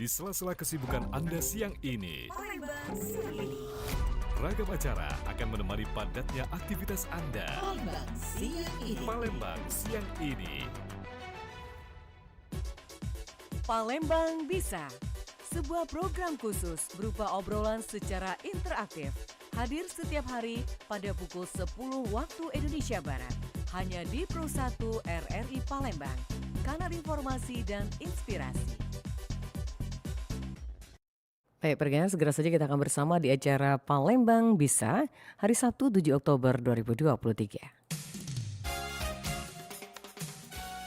sela-sela kesibukan Anda siang ini. Palembang siang ini. Ragam acara akan menemani padatnya aktivitas Anda. Palembang siang ini. Palembang siang ini. Palembang Bisa, sebuah program khusus berupa obrolan secara interaktif. Hadir setiap hari pada pukul 10 waktu Indonesia Barat. Hanya di Pro 1 RRI Palembang, kanal informasi dan inspirasi. Baik, pergian segera saja kita akan bersama di acara Palembang Bisa, hari Sabtu 7 Oktober 2023.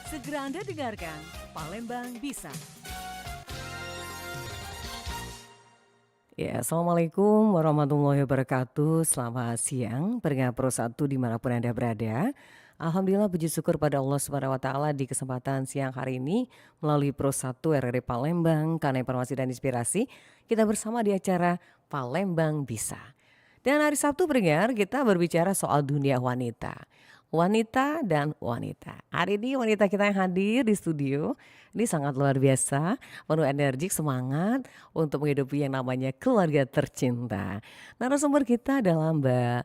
Segera Anda dengarkan Palembang Bisa. Ya, Assalamualaikum warahmatullahi wabarakatuh. Selamat siang, pendengar Pro 1 dimanapun Anda berada. Alhamdulillah, puji syukur pada Allah Subhanahu wa Ta'ala di kesempatan siang hari ini melalui Pro 1 RRI Palembang, kanal informasi dan inspirasi, kita bersama di acara Palembang Bisa. Dan hari Sabtu pendengar, kita berbicara soal dunia wanita. Wanita dan wanita. Hari ini wanita kita yang hadir di studio ini sangat luar biasa, penuh energik, semangat untuk menghidupi yang namanya keluarga tercinta. Narasumber kita adalah Mbak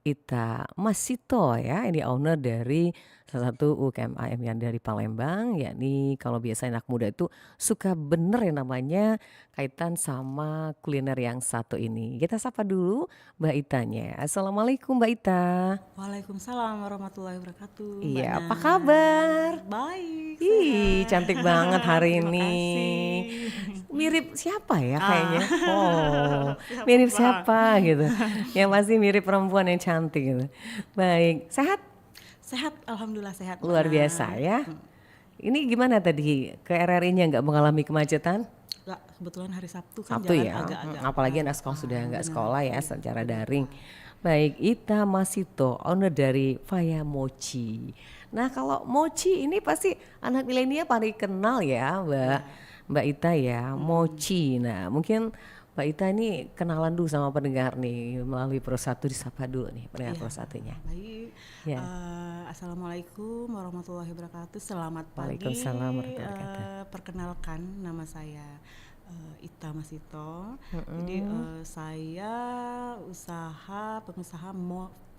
Ita Masito ya, ini owner dari salah satu UMKM yang dari Palembang, yakni kalau biasa anak muda itu suka bener yang namanya kaitan sama kuliner yang satu ini. Kita sapa dulu Mbak Itanya. Assalamualaikum Mbak Ita. Waalaikumsalam warahmatullahi wabarakatuh. Iya, apa kabar? Baik. Ih, sehat. cantik banget hari Terima ini. kasih. Mirip siapa ya kayaknya? Oh, mirip siapa gitu. Yang pasti mirip perempuan yang cantik gitu. Baik, sehat? Sehat, alhamdulillah sehat. Luar Mbak. biasa ya. Ini gimana tadi ke RRI-nya nggak mengalami kemacetan? Nggak, kebetulan hari Sabtu kan Sabtu jalan ya, agak-agak. apalagi anak sekolah sudah nggak benar. sekolah ya secara daring. Baik, Ita Masito, owner dari Faya Mochi. Nah kalau Mochi ini pasti anak milenial paling kenal ya Mbak Ita ya, Mochi. Nah mungkin Mbak Ita ini kenalan dulu sama pendengar nih melalui Pro 1, disapa dulu nih pendengar Pro 1-nya. Baik. Ya. Assalamualaikum warahmatullahi wabarakatuh. Selamat pagi. Waalaikumsalam warahmatullahi wabarakatuh. Perkenalkan, nama saya Ita Masito. Jadi saya pengusaha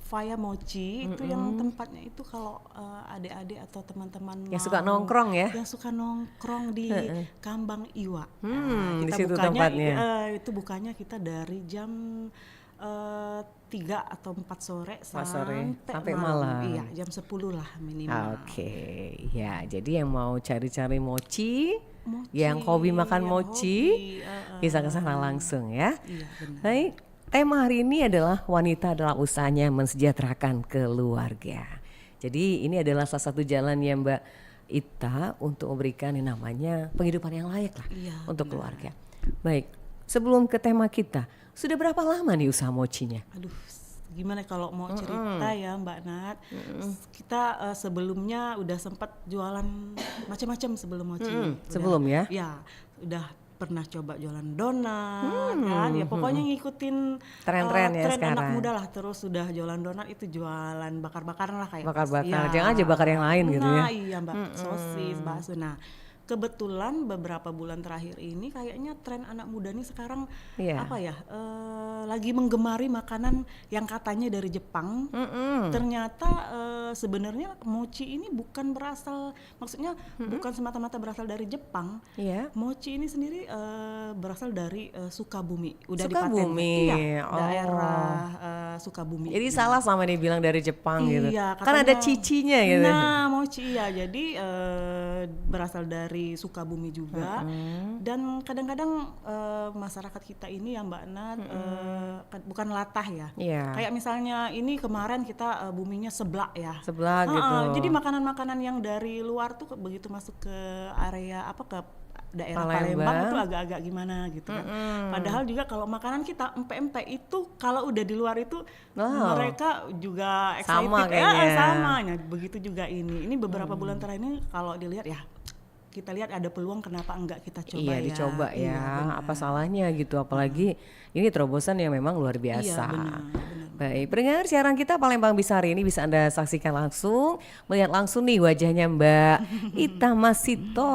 Faya Mochi itu yang tempatnya itu kalau adik-adik atau teman-teman Yang suka nongkrong ya? yang suka nongkrong di Kambang Iwa. Di Kita situ bukanya, tempatnya. itu bukannya kita dari jam 3 atau 4 sore sampai malam. Iya, jam 10 lah minimal. Oke, ya jadi yang mau cari-cari mochi, yang hobi makan yang mochi, hobi, bisa ke sana langsung ya. Iya, benar. Baik, tema hari ini adalah wanita dalam usahanya mensejahterakan keluarga. Jadi ini adalah salah satu jalan ya Mbak Ita untuk memberikan yang namanya penghidupan yang layak lah Iya, untuk keluarga. Baik, sebelum ke tema kita, sudah berapa lama nih usaha mochinya? Aduh, gimana kalau mau cerita ya Mbak Nat. Kita sebelumnya udah sempat jualan macam-macam sebelum mochi. sebelum ya? Ya, udah pernah coba jualan donat kan. Ya pokoknya ngikutin Tren-tren ya tren sekarang. anak muda lah. Terus sudah jualan donat itu jualan bakar-bakaran lah kayak Bakar-bakar, jangan aja bakar yang lain gitu ya. Nah iya Mbak, sosis, bakso. Nah kebetulan beberapa bulan terakhir ini kayaknya tren anak muda nih sekarang Iya. lagi menggemari makanan yang katanya dari Jepang. Ternyata sebenarnya mochi ini bukan berasal, maksudnya bukan semata-mata berasal dari Jepang. Iya. Mochi ini sendiri berasal dari Sukabumi, udah Sukabumi, dipaten. Iya, oh. daerah Sukabumi. Jadi salah sama dia bilang dari Jepang gitu. Iya, Kan ada katanya- cicinya gitu. Nah, mochi ya. Jadi berasal dari Sukabumi juga. Dan kadang-kadang masyarakat kita ini ya Mbak Nat bukan latah ya. Iya. Kayak misalnya ini kemarin kita buminya seblak ya. Sebelah gitu. Jadi makanan-makanan yang dari luar tuh begitu masuk ke area ke daerah Palembang itu agak-agak gimana gitu kan. Padahal juga kalau makanan kita empek-empek itu kalau udah di luar itu mereka juga excited Sama kayaknya. sama. Nah, begitu juga ini. Ini beberapa bulan terakhir ini kalau dilihat ya kita lihat ada peluang kenapa enggak kita coba Iya ya. dicoba ya, Iya, benar. apa salahnya gitu, apalagi ini terobosan yang memang luar biasa. Iya, benar. Baik, pendengar siaran kita Palembang Bisa hari ini bisa Anda saksikan langsung, melihat langsung nih wajahnya Mbak Ita Masito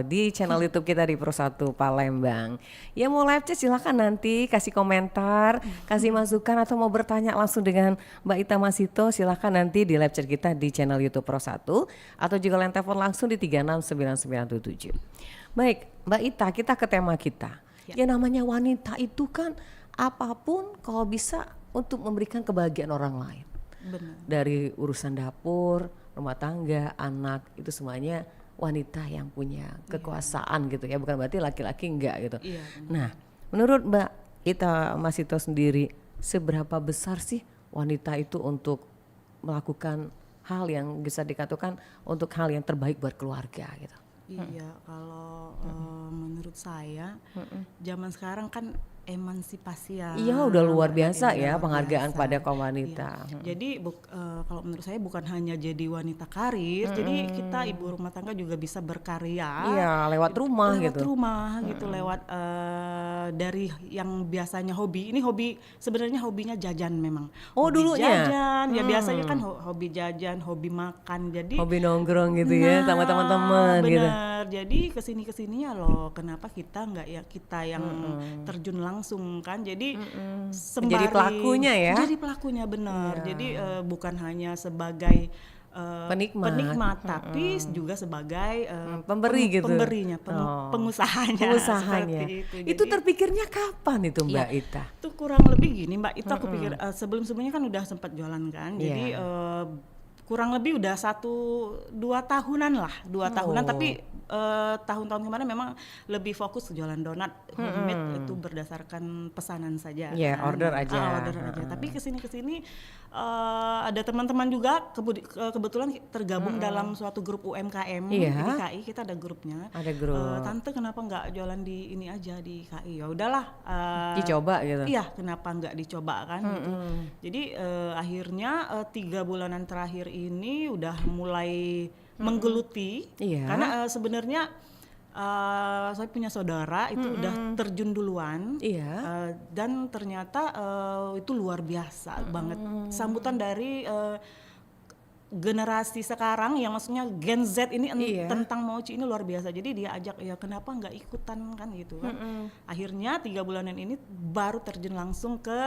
di channel YouTube kita di Pro1 Palembang. Ya mau live chat silahkan nanti kasih komentar, kasih masukan atau mau bertanya langsung dengan Mbak Ita Masito silahkan nanti di live chat kita di channel YouTube Pro1 atau juga line telepon langsung di 369977. Baik, Mbak Ita, kita ke tema kita. Ya namanya wanita itu kan apapun kalau bisa untuk memberikan kebahagiaan orang lain. Benar. Dari urusan dapur, rumah tangga, anak, itu semuanya wanita yang punya kekuasaan gitu ya, bukan berarti laki-laki enggak gitu. Iya, Nah, menurut Mbak Ita Masito sendiri, seberapa besar sih wanita itu untuk melakukan hal yang bisa dikatakan untuk hal yang terbaik buat keluarga gitu? Iya, kalau menurut saya zaman sekarang kan emansipasi ya. Iya, udah luar wanita biasa ini ya luar penghargaan biasa. pada kaum wanita. Iya. Jadi kalau menurut saya bukan hanya jadi wanita karir, jadi kita ibu rumah tangga juga bisa berkarya. Iya, lewat rumah lewat gitu. rumah gitu, lewat dari yang biasanya hobi. Ini hobi sebenarnya hobinya jajan memang. Oh, Hobi dulunya? jajan, ya biasanya kan hobi jajan, hobi makan. Jadi Hobi nongkrong gitu ya sama teman-teman gitu. bener. Jadi kesininya loh, kenapa kita nggak ya kita yang terjun langsung kan? Jadi sembari Jadi pelakunya ya? Jadi pelakunya bener. Jadi bukan hanya sebagai Penikmat. tapi juga sebagai Pemberi gitu. pemberinya, Oh. pengusahanya. Usahanya. Seperti Itu Jadi, terpikirnya kapan itu Mbak Iya. Ita? itu kurang lebih gini Mbak, itu aku pikir sebelumnya kan udah sempat jualan kan, jadi kurang lebih udah 1-2 tahunan lah, 2 tahunan, tapi tahun-tahun kemarin memang lebih fokus jualan donat homemade itu berdasarkan pesanan saja. Iya, kan. order aja. Order aja. Tapi kesini ada teman-teman juga kebetulan tergabung dalam suatu grup UMKM Iya. di KI, kita ada grupnya. Ada grup. Tante kenapa nggak jualan di ini aja di KI? Ya udahlah. Dicoba gitu. Iya, kenapa nggak dicoba kan? Gitu. Jadi akhirnya 3 bulanan terakhir ini udah mulai menggeluti, Iya. karena sebenarnya saya punya saudara itu udah terjun duluan, Iya. dan ternyata itu luar biasa banget sambutan dari generasi sekarang yang maksudnya Gen Z ini Iya. tentang Mochi ini luar biasa. Jadi dia ajak ya kenapa nggak ikutan kan gitu kan. Akhirnya 3 bulanan ini baru terjun langsung ke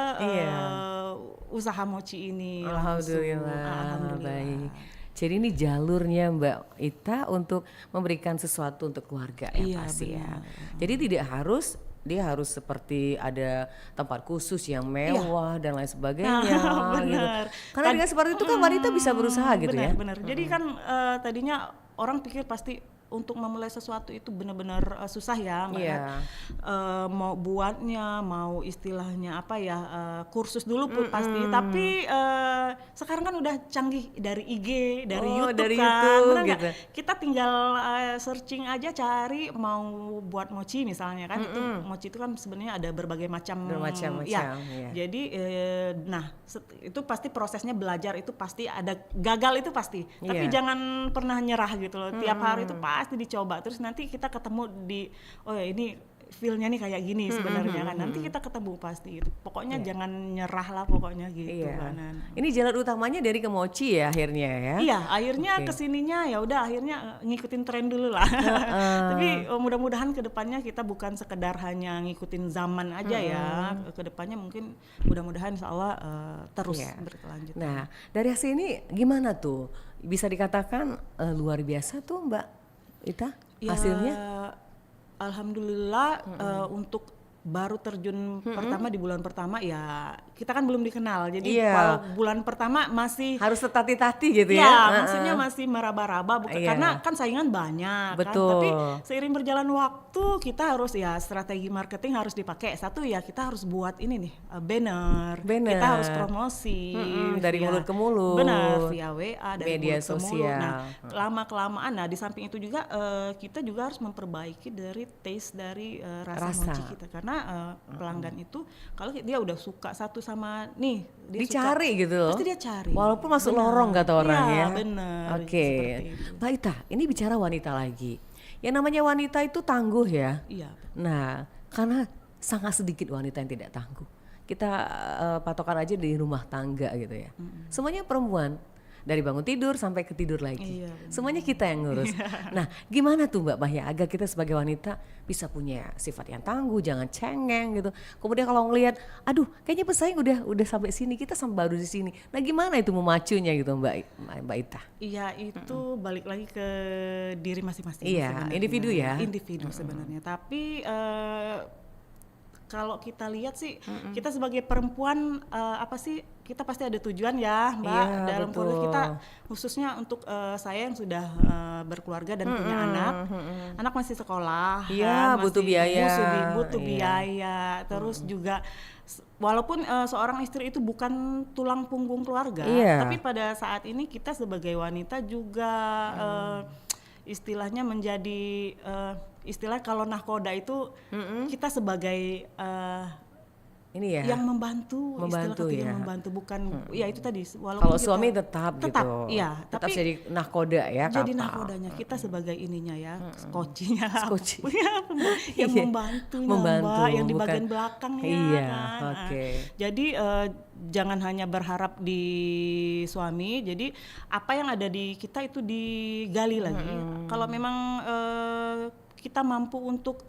usaha Mochi ini. langsung. Alhamdulillah. Baik. Jadi ini jalurnya Mbak Ita untuk memberikan sesuatu untuk keluarga ya Iya, pasti ya. benar. Jadi tidak harus dia harus seperti ada tempat khusus yang mewah dan lain sebagainya gitu. Benar. Karena dengan seperti itu kan wanita bisa berusaha gitu ya. Benar. Jadi kan tadinya orang pikir pasti untuk memulai sesuatu itu benar-benar susah ya Mbak. Iya. Mau buatnya, mau istilahnya apa ya, kursus dulu pun pasti. Tapi sekarang kan udah canggih dari IG, dari YouTube dari kan. YouTube Benar nggak? gitu. Kita tinggal searching aja, cari mau buat mochi misalnya kan. Itu mochi itu kan sebenarnya ada berbagai macam. Bermacam-macam, Ya. ya. Jadi itu pasti prosesnya belajar itu pasti ada gagal itu pasti. Tapi Iya. jangan pernah nyerah gitu loh. Tiap hari itu pasti dicoba. Terus nanti kita ketemu di oh ya ini feel-nya nih kayak gini sebenarnya kan. Nanti kita ketemu pasti gitu. Pokoknya jangan nyerah lah pokoknya gitu kan. Ini jalan utamanya dari ke Mochi ya akhirnya ya. Iya, akhirnya Oke. kesininya ya udah akhirnya ngikutin tren dulu lah. Tapi mudah-mudahan kedepannya kita bukan sekedar hanya ngikutin zaman aja ya. Kedepannya mungkin mudah-mudahan insya Allah terus Iya. berkelanjutan. Nah, dari hasil ini gimana tuh? Bisa dikatakan luar biasa tuh Mbak Ita Ya, hasilnya? alhamdulillah untuk baru terjun pertama di bulan pertama ya kita kan belum dikenal. Jadi Iya. kalau bulan pertama masih Harus tetati-tati gitu ya, ya? maksudnya masih meraba-raba Iya. karena kan saingan banyak Betul. kan. Tapi seiring berjalan waktu kita harus ya strategi marketing harus dipakai. Satu ya kita harus buat ini nih banner. Banner. Kita harus promosi dari via- mulut ke mulut. Benar, via WA dari Media mulut ke mulut. sosial. Nah, lama-kelamaan di samping itu juga kita juga harus memperbaiki dari taste dari rasa Rasa. mochi kita karena pelanggan itu kalau dia udah suka satu sama nih dia Dicari suka, gitu loh. pasti dia cari. Walaupun masuk Benar. lorong kata orang Iya, ya. benar. Oke. Seperti itu. Mbak Ita, ini bicara wanita lagi. Yang namanya wanita itu tangguh ya. Iya. Nah, karena sangat sedikit wanita yang tidak tangguh. kita patokan aja di rumah tangga gitu ya. Semuanya perempuan. Dari bangun tidur sampai ke tidur lagi. Iya, benar. Semuanya kita yang ngurus. Nah, gimana tuh Mbak Maya agar kita sebagai wanita bisa punya sifat yang tangguh, jangan cengeng gitu. Kemudian kalau ngelihat, aduh, kayaknya pesaing udah sampai sini, kita baru di sini. Nah, gimana itu memacunya gitu Mbak Ita? Iya, itu balik lagi ke diri masing-masing. Iya, sebenarnya. individu ya. Individu sebenarnya. Tapi kalau kita lihat sih, kita sebagai perempuan apa sih, kita pasti ada tujuan ya Mbak, Iya, dalam keluarga betul. kita, khususnya untuk saya yang sudah berkeluarga dan punya anak masih sekolah, Iya, kan, butuh masih biaya. butuh Iya. biaya, terus juga walaupun seorang istri itu bukan tulang punggung keluarga, Iya. tapi pada saat ini kita sebagai wanita juga istilahnya menjadi istilah kalau nahkoda itu kita sebagai Ini ya. yang membantu, Membantu istilah ketiga ya. membantu, bukan ya itu tadi walaupun Kalau kita suami tetap gitu. iya, Tetap tapi jadi nahkoda ya, jadi kapal. nahkodanya kita sebagai ininya ya, skocinya Skoci. yang Iya. membantunya Membantu, Mbak, yang di bukan- bagian belakangnya Iya, kan. oke. Jadi jangan hanya berharap di suami, jadi apa yang ada di kita itu digali lagi. Kalau memang kita mampu untuk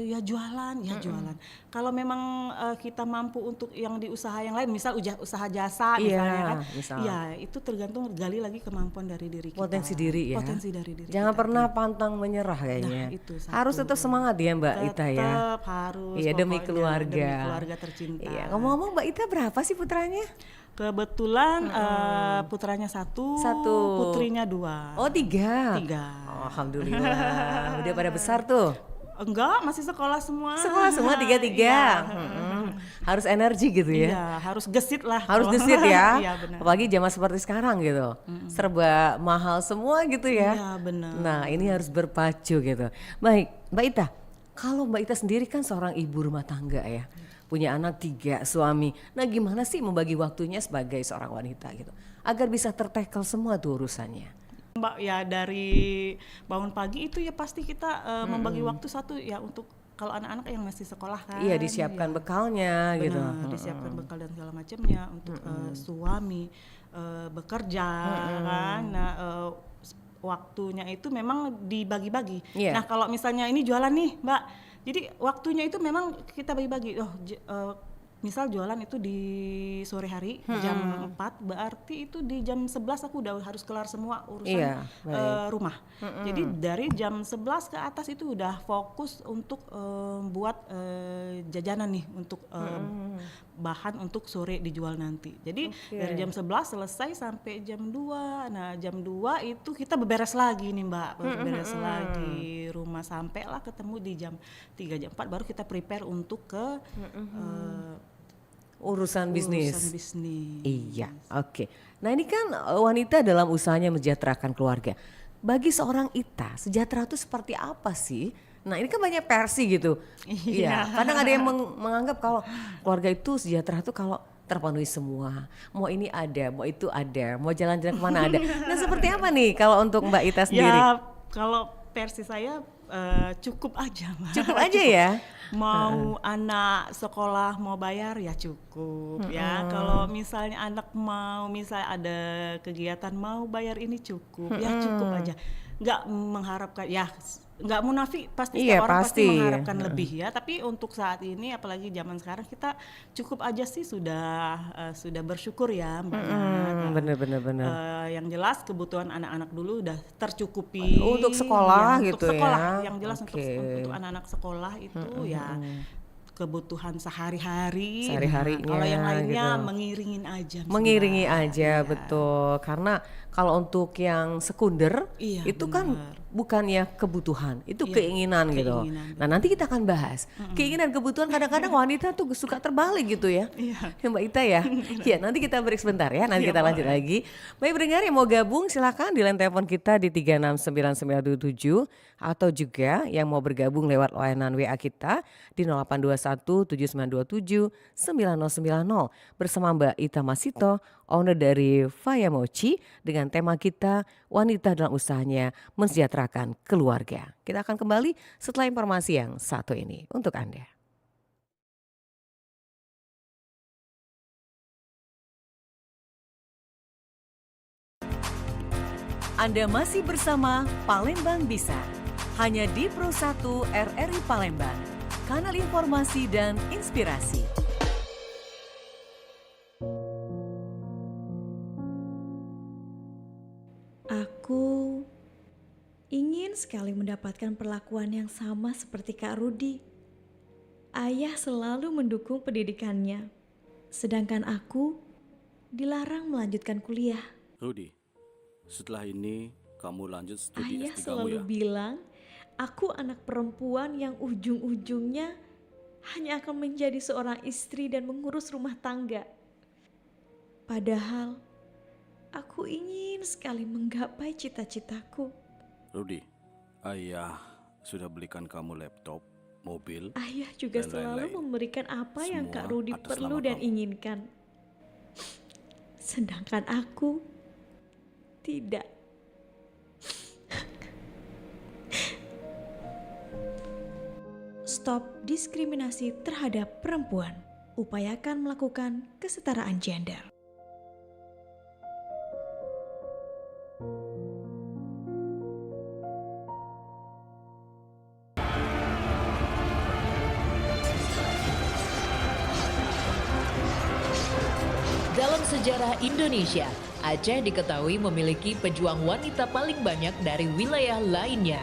ya jualan, ya jualan. Kalau memang kita mampu untuk yang di usaha yang lain, misal usaha jasa Iya, misalnya kan, misal. ya itu tergantung gali lagi kemampuan dari diri kita. Potensi diri ya. Potensi dari diri Jangan kita. pernah pantang menyerah kayaknya. Nah, itu satu. Harus tetap semangat ya Mbak Ita ya. Tetap harus. Iya, demi pokoknya, keluarga. Demi keluarga tercinta. Iya, ngomong-ngomong Mbak Ita berapa sih putranya? Kebetulan putranya satu, putrinya dua. Oh 3. 3. Alhamdulillah. Udah pada besar tuh. Enggak, masih sekolah semua. Sekolah semua 3. Iya. Harus energi gitu ya. Iya, harus gesit lah. Harus gesit ya. Iya, benar. Apalagi zaman seperti sekarang gitu. Serba mahal semua gitu ya. Iya, benar. Nah, ini harus berpacu gitu. Baik, Mbak Ita. Kalau Mbak Ita sendiri kan seorang ibu rumah tangga ya. Punya anak 3, suami. Nah, gimana sih membagi waktunya sebagai seorang wanita gitu? Agar bisa tertackle semua tuh urusannya. Mbak, ya dari bangun pagi itu ya pasti kita membagi waktu satu ya untuk kalau anak-anak yang masih sekolah kan. Iya, disiapkan bekalnya gitu. Benar, disiapkan bekal dan segala macamnya untuk suami bekerja kan. Nah, waktunya itu memang dibagi-bagi. Iya. Nah, kalau misalnya ini jualan nih, Mbak. Jadi waktunya itu memang kita bagi-bagi. Misal jualan itu di sore hari jam 4, berarti itu di jam 11 aku udah harus kelar semua urusan Iya, baik. rumah. Jadi dari jam 11 ke atas itu udah fokus untuk buat jajanan nih untuk bahan untuk sore dijual nanti. Jadi dari jam 11 selesai sampai jam 2. Nah, jam 2 itu kita beberes lagi nih Mbak, beberes lagi rumah sampailah ketemu di jam 3 jam 4 baru kita prepare untuk ke Urusan bisnis. urusan bisnis. Iya, oke. Nah ini kan wanita dalam usahanya mensejahterakan keluarga. Bagi seorang Ita, sejahtera itu seperti apa sih? Nah ini kan banyak versi gitu. Iya. Kadang ada yang menganggap kalau keluarga itu sejahtera itu kalau terpenuhi semua. Mau ini ada, mau itu ada, mau jalan-jalan kemana ada. Nah seperti apa nih kalau untuk Mbak Ita sendiri? Ya kalau versi saya cukup aja Mbak. Cukup aja ya? Mau anak sekolah mau bayar ya cukup ya. Kalau misalnya anak mau misalnya ada kegiatan mau bayar ini cukup ya cukup aja. Nggak mengharapkan ya nggak munafik pasti Iya, setiap orang pasti pasti. mengharapkan lebih ya. Tapi untuk saat ini apalagi zaman sekarang kita cukup aja sih sudah bersyukur ya Mbak. Bener. Yang jelas kebutuhan anak-anak dulu udah tercukupi Untuk sekolah ya, gitu untuk sekolah. ya. Yang jelas Oke. untuk anak-anak sekolah itu ya kebutuhan sehari-hari. Sehari-harinya Kalau yang lainnya gitu. mengiringin aja. Mengiringi Mbak. aja, Iya. betul. Karena kalau untuk yang sekunder Iya, itu kan bukannya kebutuhan, itu keinginan gitu. keinginan, Nah nanti kita akan bahas keinginan kebutuhan kadang-kadang wanita tuh suka terbalik gitu ya. Iya. Ya, Mbak Ita ya. Ya nanti kita break sebentar ya, nanti kita lanjut lagi. Baik pendengar yang mau gabung silakan di line telepon kita di 3699927 atau juga yang mau bergabung lewat layanan WA kita di 082179279090 bersama Mbak Ita Masito, owner dari Faya Mochi dengan tema kita wanita dalam usahanya mensejahterakan keluarga. Kita akan kembali setelah informasi yang satu ini untuk Anda. Anda masih bersama Palembang Bisa, hanya di Pro 1 RRI Palembang, kanal informasi dan inspirasi. Aku ingin sekali mendapatkan perlakuan yang sama seperti Kak Rudi. Ayah selalu mendukung pendidikannya, sedangkan aku dilarang melanjutkan kuliah. Rudi, setelah ini kamu lanjut studi Ayah S3 kamu selalu ya? bilang, aku anak perempuan yang ujung-ujungnya hanya akan menjadi seorang istri dan mengurus rumah tangga. Padahal, aku ingin sekali menggapai cita-citaku. Rudi, ayah sudah belikan kamu laptop, mobil. Ayah juga dan selalu lain-lain. memberikan apa yang Semua Kak Rudi atas perlu nama dan kamu. inginkan. Sedangkan aku tidak. Stop diskriminasi terhadap perempuan. Upayakan melakukan kesetaraan gender. Dalam sejarah Indonesia, Aceh diketahui memiliki pejuang wanita paling banyak dari wilayah lainnya.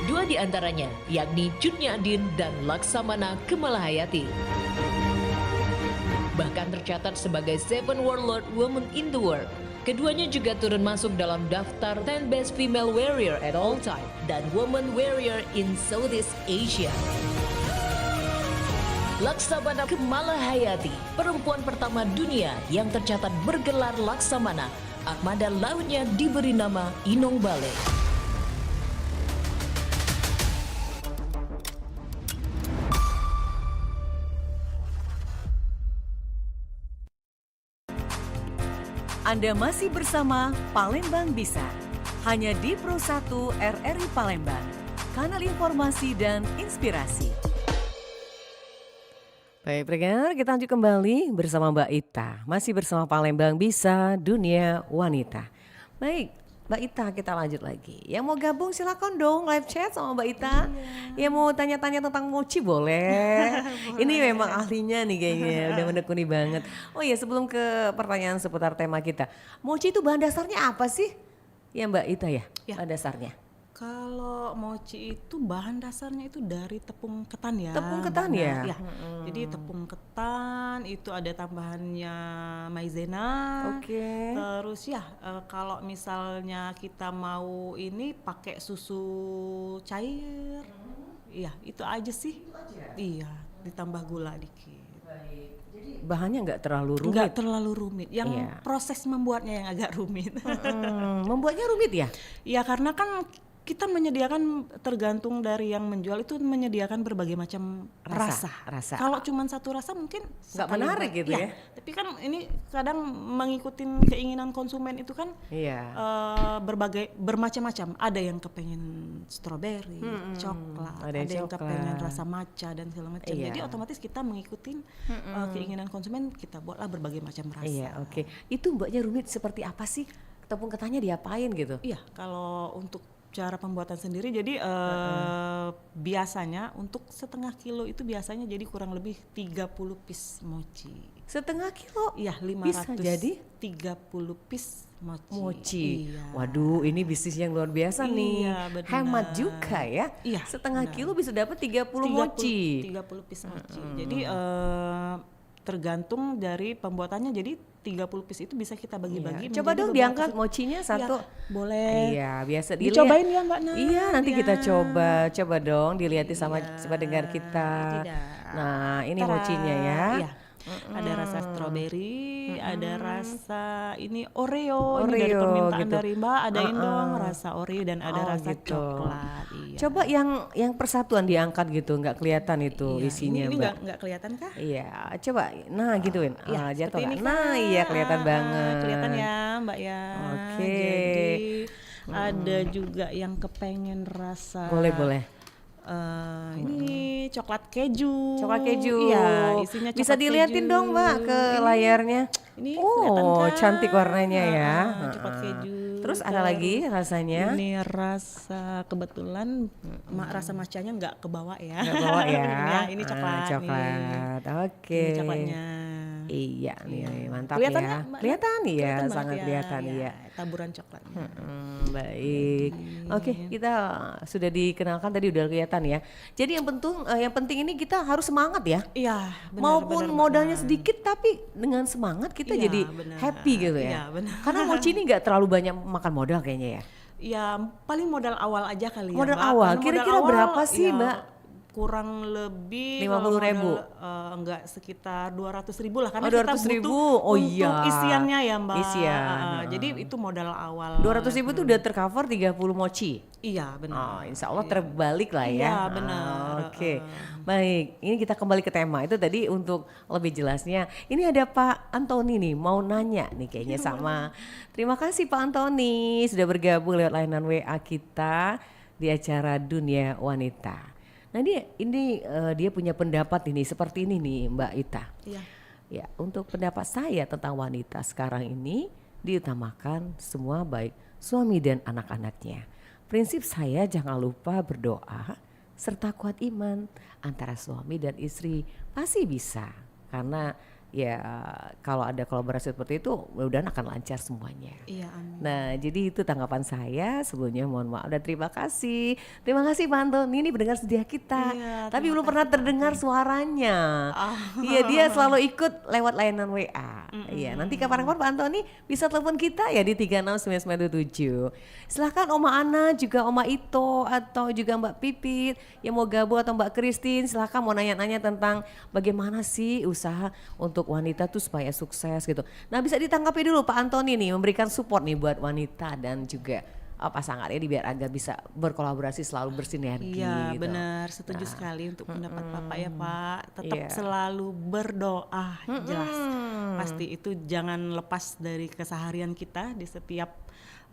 Dua di antaranya, yakni Cut Nyak dan Laksamana Kemalahayati. Bahkan tercatat sebagai 7 Warlord Women in the World. Keduanya juga turun masuk dalam daftar 10 Best Female Warrior at All Time dan Women Warrior in Southeast Asia. Laksamana Kemalahayati, perempuan pertama dunia yang tercatat bergelar Laksamana. Armada lautnya diberi nama Inong Bale. Anda masih bersama Palembang Bisa, hanya di Pro 1 RRI Palembang, kanal informasi dan inspirasi. Baik pendengar, kita lanjut kembali bersama Mbak Ita, masih bersama Palembang Bisa, Dunia Wanita. Baik, Mbak Ita, kita lanjut lagi. Yang mau gabung silakan dong live chat sama Mbak Ita. Yang mau tanya-tanya tentang mochi boleh. Ini memang ahlinya nih kayaknya, udah menekuni banget. Oh iya, sebelum ke pertanyaan seputar tema kita. Mochi itu bahan dasarnya apa sih? Ya Mbak Ita ya, Ya. bahan dasarnya. Kalau mochi itu bahan dasarnya itu dari tepung ketan ya. Tepung ketan Mbak ya? Nana. Ya. Jadi tepung ketan itu ada tambahannya maizena. Oke. Terus ya kalau misalnya kita mau ini pakai susu cair. Iya, itu aja sih. Iya, ditambah gula dikit. Bahannya nggak terlalu rumit. Nggak terlalu rumit. Yang Iya. proses membuatnya yang agak rumit. Membuatnya rumit ya? Ya karena kan kita menyediakan tergantung dari yang menjual itu menyediakan berbagai macam Rasa. rasa. Kalau cuma satu rasa mungkin Nggak sekali menarik gitu ya? Tapi kan ini kadang mengikuti keinginan konsumen itu kan Iya. bermacam-macam. Ada yang kepengen stroberi, coklat, ada ada yang yang kepengen coklat. rasa matcha dan segala macam. Iya. Jadi otomatis kita mengikuti keinginan konsumen, kita buatlah berbagai macam rasa. Iya, oke. Itu mbaknya rumit seperti apa sih? Tepung ketannya diapain gitu? Iya, kalau untuk cara pembuatan sendiri, jadi biasanya untuk setengah kilo itu biasanya jadi kurang lebih 30 piece mochi. Setengah kilo? Iya, Bisa jadi 30 piece mochi. mochi. Iya. Waduh, ini bisnis yang luar biasa nih. Iya, benar. Hemat juga ya. Iya, Setengah benar. kilo bisa dapat 30 mochi. 30 piece mochi. Jadi tergantung dari pembuatannya. Jadi 30 piece itu bisa kita bagi-bagi. Iya. Coba menjadi dong beberapa diangkat set. mochinya satu. Ya, boleh. Iya, biasa dilihat. Dicobain ya Mbak Nana. Iya, nanti Ya. kita coba dong dilihatin sama pendengar kita. Tidak. Nah, ini Tara. mochinya ya. Iya. Ada rasa stroberi, ada rasa ini Oreo, ini dari Oreo, permintaan gitu. dari Mbak, adain dong rasa Oreo dan ada Oh, rasa gitu. coklat. Iya. Coba yang persatuan diangkat gitu, nggak kelihatan itu Iya, isinya, ini Mbak. nggak kelihatan kah? Iya, coba. Nah, gituin. Iya, Jatuh seperti ini nggak? Nah, kan. iya kelihatan banget. Kelihatan ya, Mbak ya. Oke. Jadi ada juga yang kepengen rasa. Boleh. Ini coklat keju. Coklat keju. Iya, isinya coklat Bisa dilihatin keju. dong, Mbak, ke Ini layarnya. Ini kelihatan Oh, kan? cantik warnanya ya. Coklat keju. Terus ada lagi rasanya? Ini rasa kebetulan rasa matchanya nggak kebawa ya. Nggak bawa ya? Ya, ini coklat. nih. Coklat, oke. Ini coklatnya. Iya nih, mantap Kelihatan ya. nggak, Mbak? Kelihatan ya, Kelihatan banget sangat ya, kelihatan ya, ya. taburan coklatnya. Baik, oke kita sudah dikenalkan tadi udah kelihatan ya. Jadi yang penting ini kita harus semangat ya. Iya, benar. Maupun benar, modalnya benar. sedikit tapi dengan semangat kita Iya, jadi benar. happy gitu ya. Iya, benar. Karena mochi ini nggak terlalu banyak makan modal kayaknya ya. Ya paling modal awal aja kali ya, Modal Mbak. awal, Karena kira-kira modal berapa awal, sih, ya, Mbak? Kurang lebih 50.000? enggak, sekitar 200.000 lah karena Oh, kita 200.000. butuh Oh, untuk iya. isiannya ya Mbak. Isian, Jadi itu modal awal. 200.000 tuh udah tercover 30 mochi. Iya benar. Oh, insya Allah terbalik lah ya. Iya, benar. Oke, baik. Ini kita kembali ke tema itu tadi untuk lebih jelasnya. Ini ada Pak Antoni nih mau nanya nih kayaknya sama. Terima kasih Pak Antoni sudah bergabung lewat layanan WA kita di acara Dunia Wanita. Nah dia punya pendapat ini seperti ini nih Mbak Ita. Iya. Ya, untuk pendapat saya tentang wanita sekarang ini diutamakan semua baik suami dan anak-anaknya. Prinsip saya jangan lupa berdoa serta kuat iman antara suami dan istri pasti bisa. Karena ya kalau ada kolaborasi seperti itu mudah-mudahan akan lancar semuanya. Iya, amin. Nah jadi itu tanggapan saya. Sebelumnya mohon maaf dan terima kasih. Terima kasih Pak Antoni ini pendengar setia kita. Iya, Tapi terima belum kasih, pernah Pak terdengar suaranya. Iya dia selalu ikut lewat layanan WA. Iya nanti kapan-kapan Pak Antoni bisa telepon kita ya di 36997. Silahkan Oma Ana juga Oma Ito atau juga Mbak Pipit yang mau gabung atau Mbak Christine silahkan mau nanya-nanya tentang bagaimana sih usaha untuk wanita tuh supaya sukses gitu. Nah bisa ditanggapi dulu Pak Antoni nih memberikan support nih buat wanita dan juga pasangannya biar agar bisa berkolaborasi selalu bersinergi. Iya gitu. benar, setuju sekali untuk pendapat Bapak ya Pak. Tetap Iya. selalu berdoa, jelas. Pasti itu jangan lepas dari keseharian kita di setiap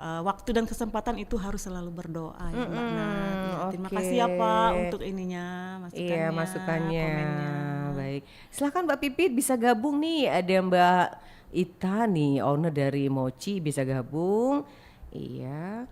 waktu dan kesempatan itu harus selalu berdoa ya Mbak Nat. Ya, terima oke. kasih ya Pak untuk ininya, masukannya. Iya masukannya. Komennya. Baik. Silahkan Mbak Pipit bisa gabung nih. Ada Mbak Ita nih owner dari Mochi bisa gabung. Iya.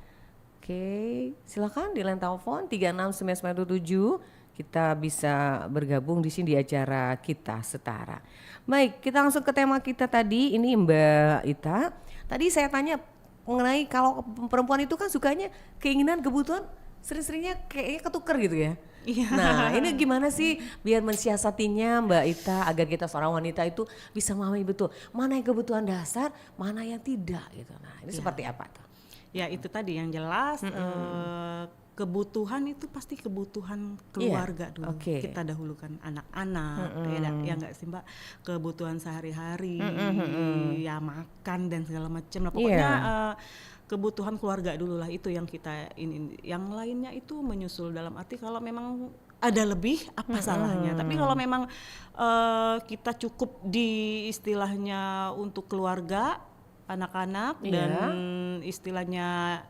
Oke. Silahkan di line telepon 36997. Kita bisa bergabung di sini di acara Kita Setara. Baik, kita langsung ke tema kita tadi. Ini Mbak Ita. Tadi saya tanya mengenai kalau perempuan itu kan sukanya keinginan, kebutuhan sering-seringnya kayaknya ketuker gitu ya. Iya. Nah ini gimana sih biar mensiasatinya Mbak Ita agar kita seorang wanita itu bisa memahami betul mana yang kebutuhan dasar, mana yang tidak gitu. Nah ini seperti apa tuh? Ya itu tadi yang jelas kebutuhan itu pasti kebutuhan keluarga dulu. oke. Kita dahulukan anak-anak, ya nggak sih Mbak, kebutuhan sehari-hari, ya makan dan segala macam. Nah pokoknya kebutuhan keluarga dulu lah itu yang kita ini. Yang lainnya itu menyusul dalam arti kalau memang ada lebih apa salahnya. Tapi kalau memang kita cukup di istilahnya untuk keluarga, anak-anak dan istilahnya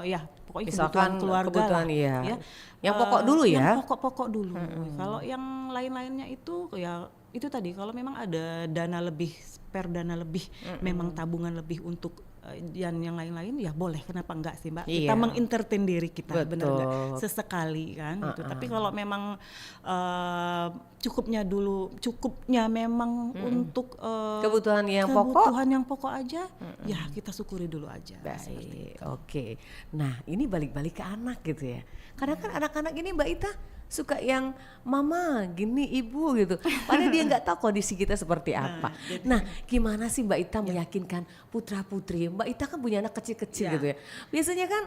ya pokoknya Misalkan kebutuhan keluarga kebutuhan, lah, iya. ya. Yang pokok dulu ya? Yang pokok-pokok dulu. Kalau yang lain-lainnya itu ya itu tadi kalau memang ada dana lebih, spare dana lebih, memang tabungan lebih untuk dan yang lain-lain ya boleh, kenapa enggak sih Mbak? Kita Iya. mengentertain diri kita, benar Betul. enggak? Sesekali kan gitu. Tapi kalau memang cukupnya memang untuk Kebutuhan yang kebutuhan yang pokok aja, ya kita syukuri dulu aja. Baik, oke. Nah ini balik-balik ke anak gitu ya. Karena kan anak-anak ini Mbak Ita suka yang mama gini ibu gitu. Padahal dia nggak tahu kondisi kita seperti apa. Nah gimana sih Mbak Ita meyakinkan putra-putri? Mbak Ita kan punya anak kecil-kecil gitu ya. Biasanya kan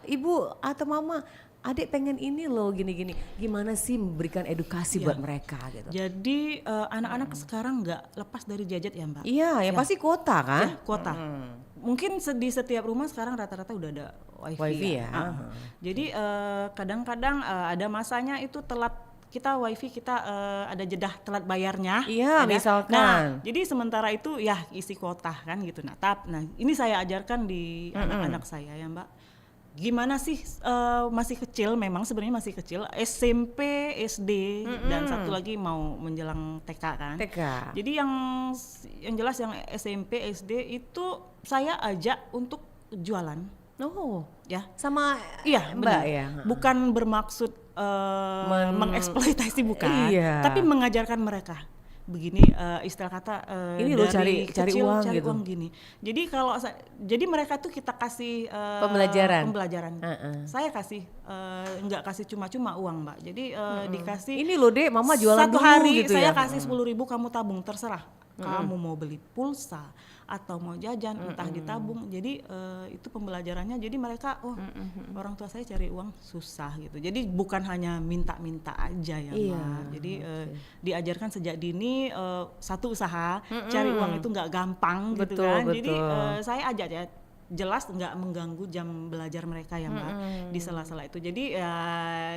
ibu atau mama adik pengen ini loh gini-gini. Gimana sih memberikan edukasi buat mereka gitu. Jadi anak-anak sekarang nggak lepas dari gadget ya Mbak? Iya, yang pasti kuota kan? Ya, kuota. Mungkin di setiap rumah sekarang rata-rata udah ada wifi ya. Jadi kadang-kadang ada masanya itu telat kita wifi kita ada jedah telat bayarnya. Iya, ya kan? misalkan. Nah, jadi sementara itu ya isi kuota kan gitu. Nah, ini saya ajarkan di anak-anak saya ya Mbak. gimana sih masih kecil, memang sebenarnya masih kecil, SMP, SD dan satu lagi mau menjelang TK kan. TK. Jadi yang jelas yang SMP, SD itu saya ajak untuk jualan. Oh, Ya, sama iya Mbak benar. ya. Bukan bermaksud mengeksploitasi, bukan, Iya. tapi mengajarkan mereka. Begini istilah kata Ini loh, dari cari kecil uang cari gitu. uang gini. Jadi kalau jadi mereka tuh kita kasih Pembelajaran. Saya kasih nggak kasih cuma-cuma uang, Mbak. Jadi dikasih Ini loh Dek, Mama jualan satu dulu hari gitu saya ya. kasih 10.000, kamu tabung, terserah. Kamu mau beli pulsa atau mau jajan, entah ditabung. Jadi itu pembelajarannya. Jadi mereka, orang tua saya cari uang susah gitu. Jadi bukan hanya minta-minta aja ya, Iya, Mbak. Jadi diajarkan sejak dini satu usaha, cari uang itu nggak gampang gitu Betul, kan. Jadi betul. saya ajak ya, jelas nggak mengganggu jam belajar mereka ya, Mbak, di sela-sela itu. Jadi ya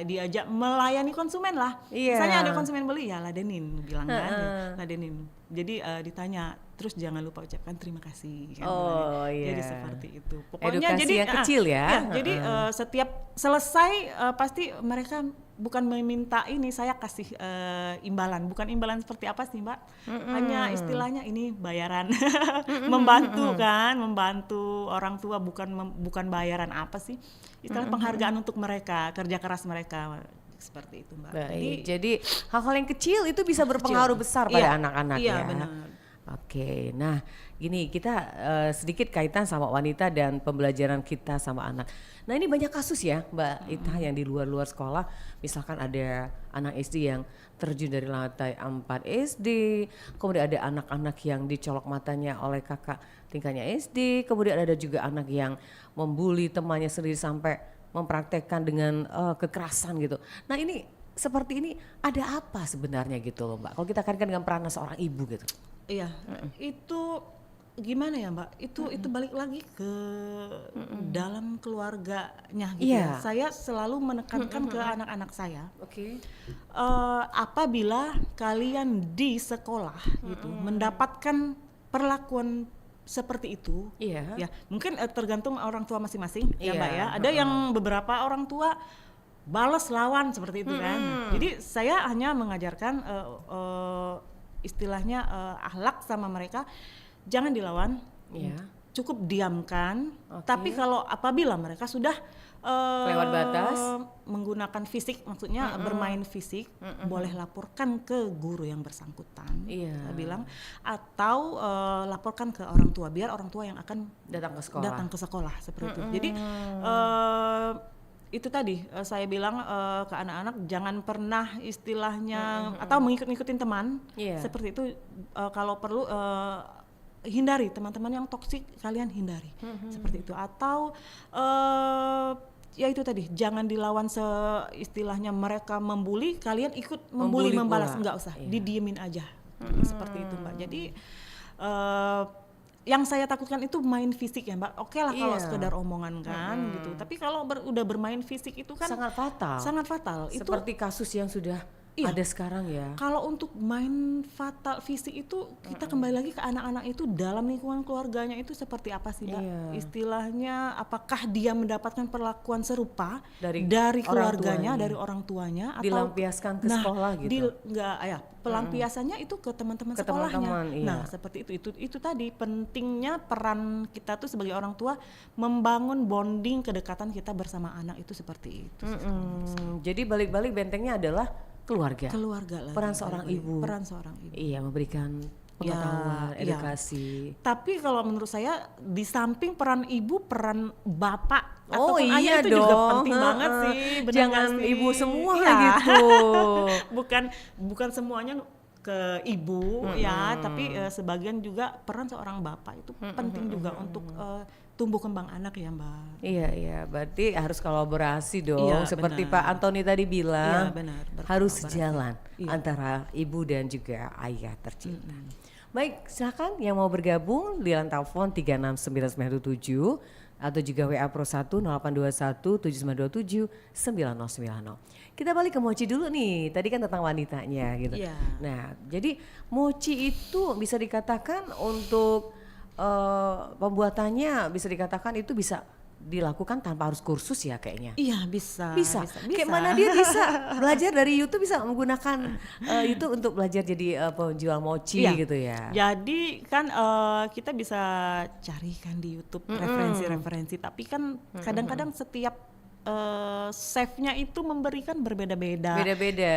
diajak melayani konsumen lah. Iya. Misalnya ada konsumen beli, ya ladenin, bilang kan, ya, ladenin. Jadi ditanya, terus jangan lupa ucapkan terima kasih. Kan, Oh, bilangnya. Jadi iya. seperti itu. Pokoknya Edukasi jadi yang kecil ya. iya, jadi setiap selesai pasti mereka bukan meminta ini, saya kasih imbalan. Bukan imbalan seperti apa sih, Mbak? Hanya istilahnya ini bayaran. Membantu kan, membantu orang tua, bukan bayaran apa sih? Istilah penghargaan untuk mereka, kerja keras mereka. Seperti itu, Mbak. Baik, jadi hal-hal yang kecil itu bisa berpengaruh besar pada Iya, anak-anak iya, ya. benar. Oke, nah gini kita sedikit kaitan sama wanita dan pembelajaran kita sama anak. Nah ini banyak kasus ya Mbak Ita yang di luar-luar sekolah, misalkan ada anak SD yang terjun dari lantai 4 SD, kemudian ada anak-anak yang dicolok matanya oleh kakak tingkatnya SD, kemudian ada juga anak yang membuli temannya sendiri sampai mempraktekkan dengan kekerasan gitu. Nah ini seperti ini ada apa sebenarnya gitu loh Mbak? Kalau kita kaitkan dengan peran seorang ibu gitu. Iya, itu gimana ya, Mbak? Itu balik lagi ke dalam keluarganya gitu Iya. ya. Saya selalu menekankan ke anak-anak saya, Oke. apabila kalian di sekolah gitu mendapatkan perlakuan seperti itu, Iya. ya mungkin tergantung orang tua masing-masing ya, Iya, Mbak ya. Ada yang beberapa orang tua balas lawan seperti itu kan. Jadi saya hanya mengajarkan istilahnya akhlak sama mereka, jangan dilawan, Iya. cukup diamkan. Oke. Tapi kalau apabila mereka sudah Lewat batas, menggunakan fisik, maksudnya bermain fisik, boleh laporkan ke guru yang bersangkutan. Iya. Saya bilang, atau laporkan ke orang tua, biar orang tua yang akan datang ke sekolah. datang ke sekolah seperti itu. Jadi itu tadi saya bilang ke anak-anak jangan pernah istilahnya atau mengikut-ikutin teman. Iya. Seperti itu, kalau perlu hindari teman-teman yang toksik, kalian hindari seperti itu. Atau ya itu tadi, jangan dilawan istilahnya mereka membuli, kalian ikut membuli, Membuli membalas, pula. enggak usah, Iya. didiemin aja. Seperti itu, Mbak. Jadi yang saya takutkan itu main fisik ya, Mbak. Oke lah kalau Iya. sekedar omongan kan gitu. Tapi kalau udah bermain fisik itu kan sangat fatal. sangat fatal. Seperti kasus yang sudah Iya. ada sekarang ya. Kalau untuk main fatal fisik itu kita kembali lagi ke anak-anak itu dalam lingkungan keluarganya itu seperti apa sih, Mbak? Iya. Istilahnya apakah dia mendapatkan perlakuan serupa Dari orang keluarganya, tuanya. dari orang tuanya, atau Dilampiaskan ke sekolah gitu. Pelampiasannya itu ke teman-teman Ke sekolahnya. teman-teman, iya. Nah, seperti itu tadi pentingnya peran kita tuh sebagai orang tua membangun bonding kedekatan kita bersama anak itu seperti itu. Jadi balik-balik bentengnya adalah keluarga. Keluarga lah. Peran seorang ibu. Peran seorang ibu. Iya, memberikan pengetahuan, iya. edukasi. Tapi kalau menurut saya di samping peran ibu, peran bapak Oh ataupun iya ayah itu dong. juga penting banget sih. Benar Jangan nggak sih? ibu semua Iya. gitu. bukan semuanya ke ibu ya, tapi sebagian juga peran seorang bapak itu penting juga untuk tumbuh kembang anak ya, Mbak. Iya, iya. Berarti harus kolaborasi dong. Iya, Seperti benar. Pak Antoni tadi bilang, Iya, benar, harus berkolaborasi. sejalan Iya. antara ibu dan juga ayah tercinta. Baik, silakan yang mau bergabung di line telepon 36997 atau juga WA Pro 1 0821 7927 9090. Kita balik ke Mochi dulu nih. Tadi kan tentang wanitanya gitu. Iya. Nah, jadi Mochi itu bisa dikatakan untuk pembuatannya bisa dikatakan itu bisa dilakukan tanpa harus kursus ya kayaknya. Iya bisa. Kayak mana dia bisa belajar dari YouTube, bisa menggunakan YouTube untuk belajar jadi penjual mochi gitu ya. Jadi kan kita bisa cari kan di YouTube referensi-referensi, tapi kan kadang-kadang setiap chefnya itu memberikan berbeda-beda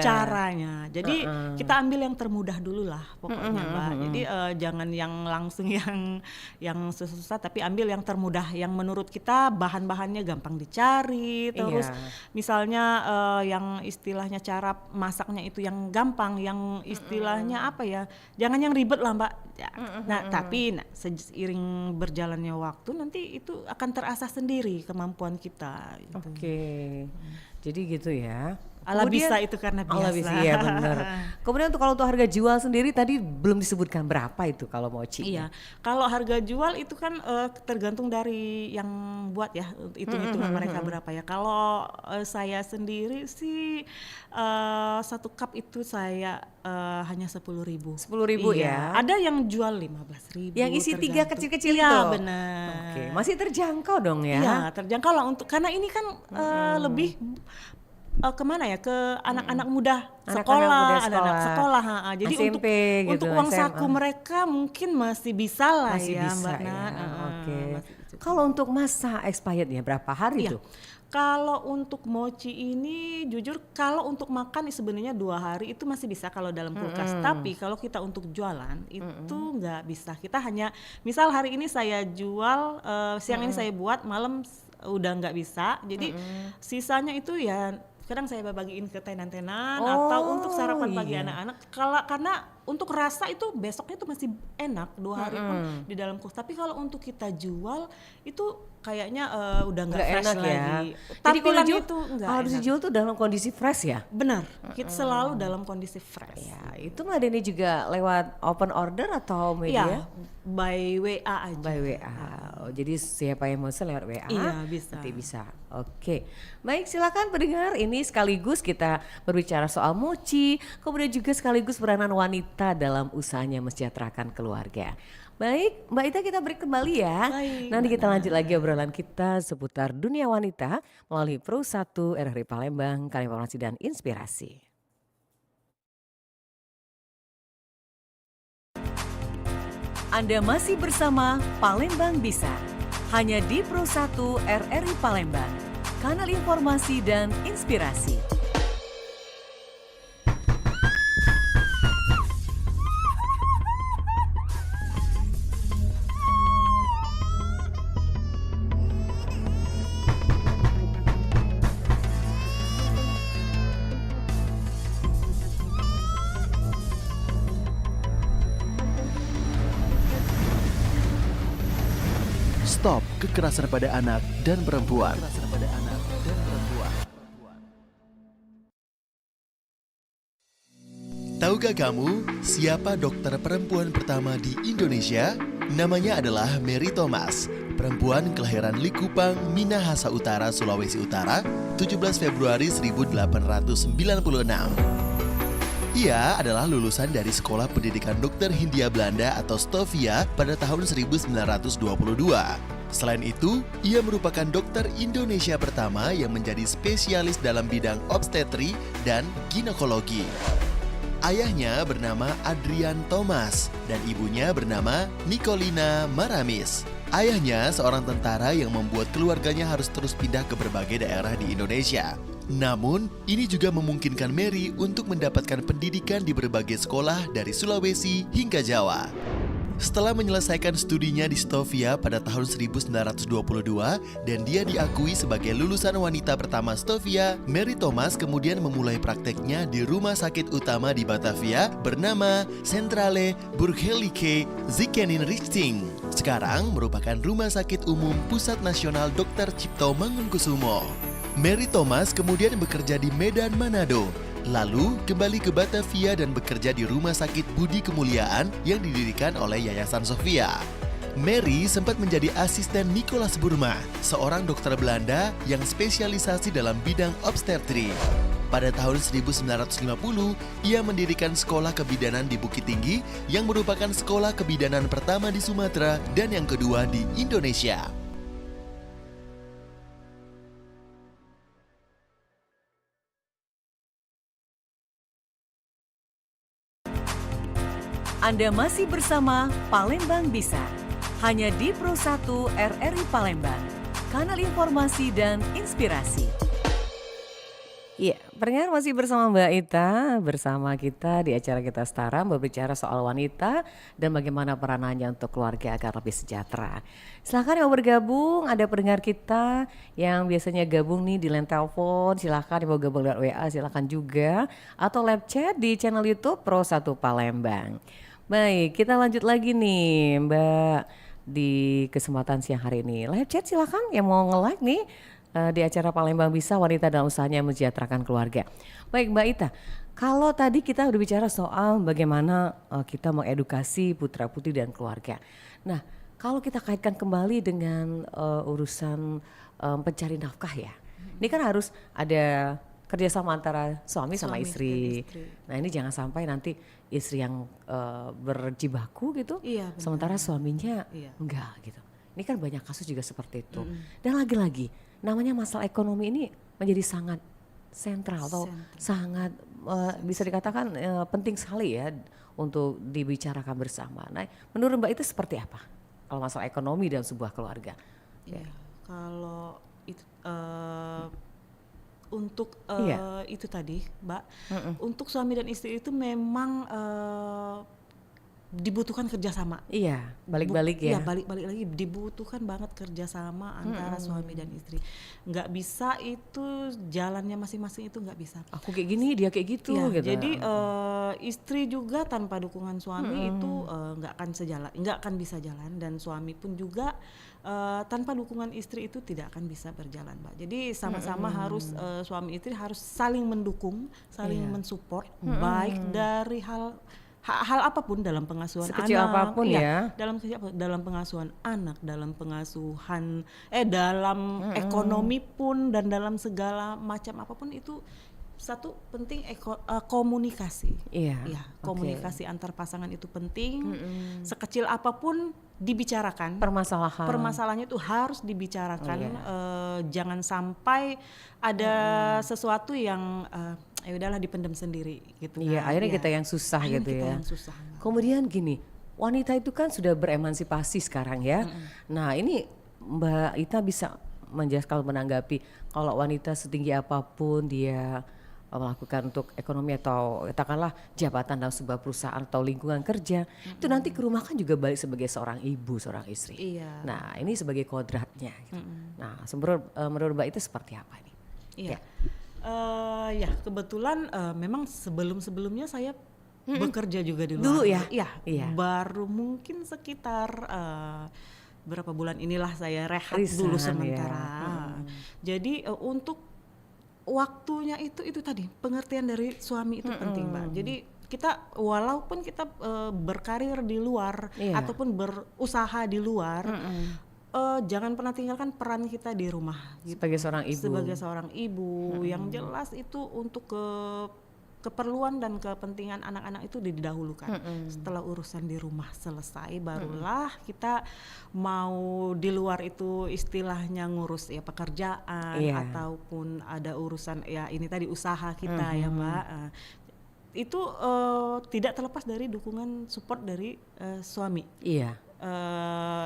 caranya. Jadi kita ambil yang termudah dulu lah pokoknya Mbak. Jadi jangan yang langsung yang susah-susah, tapi ambil yang termudah, yang menurut kita bahan-bahannya gampang dicari. Terus misalnya yang istilahnya cara masaknya itu yang gampang, yang istilahnya apa ya? Jangan yang ribet lah Mbak. Nah, tapi seiring berjalannya waktu nanti itu akan terasah sendiri kemampuan kita gitu. Oke. Jadi gitu ya. Ala bisa itu karena biasa. Ala bisa, iya benar. Kemudian kalau untuk harga jual sendiri tadi belum disebutkan berapa itu kalau mochi. Iya. Kalau harga jual itu kan tergantung dari yang buat ya, hitung-hitungan mereka berapa ya. Kalau saya sendiri sih satu cup itu saya hanya 10.000. 10.000 iya. ya. Ada yang jual 15.000. Yang isi 3 kecil-kecil itu. Iya benar. Oke, masih terjangkau dong ya. Iya, terjangkau lah untuk, karena ini kan lebih kemana ya, ke anak-anak muda sekolah, anak-anak sekolah. Jadi SMP, untuk gitu, uang SMA. saku mereka mungkin masih bisa lah Masih ya bisa Mbak ya. Nat. Oke. Kalau untuk masa expirednya berapa hari tuh? Kalau untuk mochi ini jujur kalau untuk makan sebenarnya 2 hari itu masih bisa kalau dalam kulkas. Tapi kalau kita untuk jualan itu nggak bisa. Kita hanya misal hari ini saya jual, siang ini saya buat, malam udah nggak bisa. Jadi sisanya itu ya kadang saya bagiin ke tenan-tenan atau untuk sarapan pagi anak-anak. Karena untuk rasa itu besoknya itu masih enak 2 hari pun di dalam kulkas. Tapi kalau untuk kita jual itu kayaknya udah nggak fresh enak lagi. ya. Tapi kalau itu nggak harus enak. dijual tuh dalam kondisi fresh ya. Benar, kita selalu dalam kondisi fresh. Ya, itu meladeni juga lewat open order atau media? Iya, by WA aja. By WA. Oh, jadi siapa yang mau lewat WA? Iya, bisa. Nanti bisa. Oke. Baik, silakan pendengar. Ini sekaligus kita berbicara soal mochi, kemudian juga sekaligus peranan wanita dalam usahanya mensejahterakan keluarga. Baik, Mbak Ita, kita break kembali ya. Baik, Nanti kita lanjut lagi obrolan kita seputar dunia wanita melalui Pro 1 RRI Palembang, Kanal Informasi dan Inspirasi. Anda masih bersama Palembang Bisa, hanya di Pro 1 RRI Palembang, Kanal Informasi dan Inspirasi. Stop kekerasan pada anak dan perempuan. Tahukah kamu siapa dokter perempuan pertama di Indonesia? Namanya adalah Mary Thomas, perempuan kelahiran Likupang, Minahasa Utara, Sulawesi Utara, 17 Februari 1896. Ia adalah lulusan dari Sekolah Pendidikan Dokter Hindia Belanda atau Stovia pada tahun 1922. Selain itu, ia merupakan dokter Indonesia pertama yang menjadi spesialis dalam bidang obstetri dan ginekologi. Ayahnya bernama Adrian Thomas dan ibunya bernama Nicolina Maramis. Ayahnya seorang tentara yang membuat keluarganya harus terus pindah ke berbagai daerah di Indonesia. Namun, ini juga memungkinkan Mary untuk mendapatkan pendidikan di berbagai sekolah dari Sulawesi hingga Jawa. Setelah menyelesaikan studinya di Stovia pada tahun 1922 dan dia diakui sebagai lulusan wanita pertama Stovia, Mary Thomas kemudian memulai prakteknya di rumah sakit utama di Batavia bernama Centrale Burgerlijke Ziekenrichting. Sekarang merupakan Rumah Sakit Umum Pusat Nasional Dr. Cipto Mangunkusumo. Mary Thomas kemudian bekerja di Medan, Manado. Lalu kembali ke Batavia dan bekerja di Rumah Sakit Budi Kemuliaan yang didirikan oleh Yayasan Sofia. Mary sempat menjadi asisten Nicolas Burma, seorang dokter Belanda yang spesialisasi dalam bidang obstetri. Pada tahun 1950, ia mendirikan sekolah kebidanan di Bukit Tinggi yang merupakan sekolah kebidanan pertama di Sumatera dan yang kedua di Indonesia. Anda masih bersama Palembang Bisa, hanya di Pro 1 RRI Palembang, kanal informasi dan inspirasi. Iya, pendengar masih bersama Mbak Ita, bersama kita di acara Kita Setara, berbicara soal wanita dan bagaimana peranannya untuk keluarga agar lebih sejahtera. Silahkan yang mau bergabung, ada pendengar kita yang biasanya gabung nih di line telepon, silahkan yang mau gabung lewat WA, silahkan juga. Atau live chat di channel YouTube Pro 1 Palembang. Baik, kita lanjut lagi nih Mbak di kesempatan siang hari ini. Live chat silahkan yang mau nge-like nih. Di acara Palembang Bisa, wanita dalam usahanya mensejahterakan keluarga. Baik Mbak Ita, kalau tadi kita udah bicara soal bagaimana kita mengedukasi putra putri dan keluarga. Nah, kalau kita kaitkan kembali dengan urusan pencari nafkah ya, ini kan harus ada kerjasama antara suami sama istri. Nah ini jangan sampai nanti istri yang berjibaku gitu, sementara suaminya enggak gitu. Ini kan banyak kasus juga seperti itu. Dan lagi-lagi namanya masalah ekonomi ini menjadi sangat sentral atau sangat bisa dikatakan penting sekali ya untuk dibicarakan bersama. Nah, menurut Mbak itu seperti apa kalau masalah ekonomi dalam sebuah keluarga? Ya, kalau itu untuk itu tadi, Mbak, untuk suami dan istri itu memang dibutuhkan kerjasama. Iya, balik-balik ya. Iya, balik-balik lagi dibutuhkan banget kerjasama antara suami dan istri. Nggak bisa itu jalannya masing-masing itu nggak bisa. Aku kayak gini, dia kayak gitu. Ya, gitu. Jadi istri juga tanpa dukungan suami itu nggak akan bisa jalan, dan suami pun juga tanpa dukungan istri itu tidak akan bisa berjalan, Mbak. Jadi sama-sama harus suami istri harus saling mendukung, saling mensupport, baik dari hal apapun dalam pengasuhan sekecil anak, apapun ya, dalam pengasuhan anak, dalam pengasuhan dalam ekonomi pun, dan dalam segala macam apapun itu satu penting komunikasi. Iya, komunikasi antar pasangan itu penting. Sekecil apapun dibicarakan. Permasalahannya itu harus dibicarakan. Jangan sampai ada sesuatu yang ya udahlah dipendam sendiri gitu. Iya, akhirnya kita yang susah gitu ya. Kemudian gini, wanita itu kan sudah beremansipasi sekarang ya. Nah, ini Mbak Ita bisa menjelaskan, menanggapi kalau wanita setinggi apapun dia melakukan untuk ekonomi atau katakanlah jabatan dalam sebuah perusahaan atau lingkungan kerja, itu nanti ke rumah kan juga balik sebagai seorang ibu, seorang istri. Iya. Nah, ini sebagai kodratnya gitu. Nah, menurut Mbak Ita seperti apa ini? Iya. Ya kebetulan memang sebelumnya saya bekerja juga di luar. Dulu ya? Iya. Baru mungkin sekitar berapa bulan inilah saya rehat dulu sementara. Jadi untuk waktunya itu tadi pengertian dari suami itu penting, Mbak. Jadi kita walaupun kita berkarir di luar ataupun berusaha di luar, jangan pernah tinggalkan peran kita di rumah gitu. Sebagai seorang ibu yang jelas itu untuk keperluan dan kepentingan anak-anak itu didahulukan. Setelah urusan di rumah selesai, barulah kita mau di luar itu istilahnya ngurus ya pekerjaan ataupun ada urusan ya ini tadi usaha kita ya Mbak. Itu tidak terlepas dari dukungan support dari suami. Iya.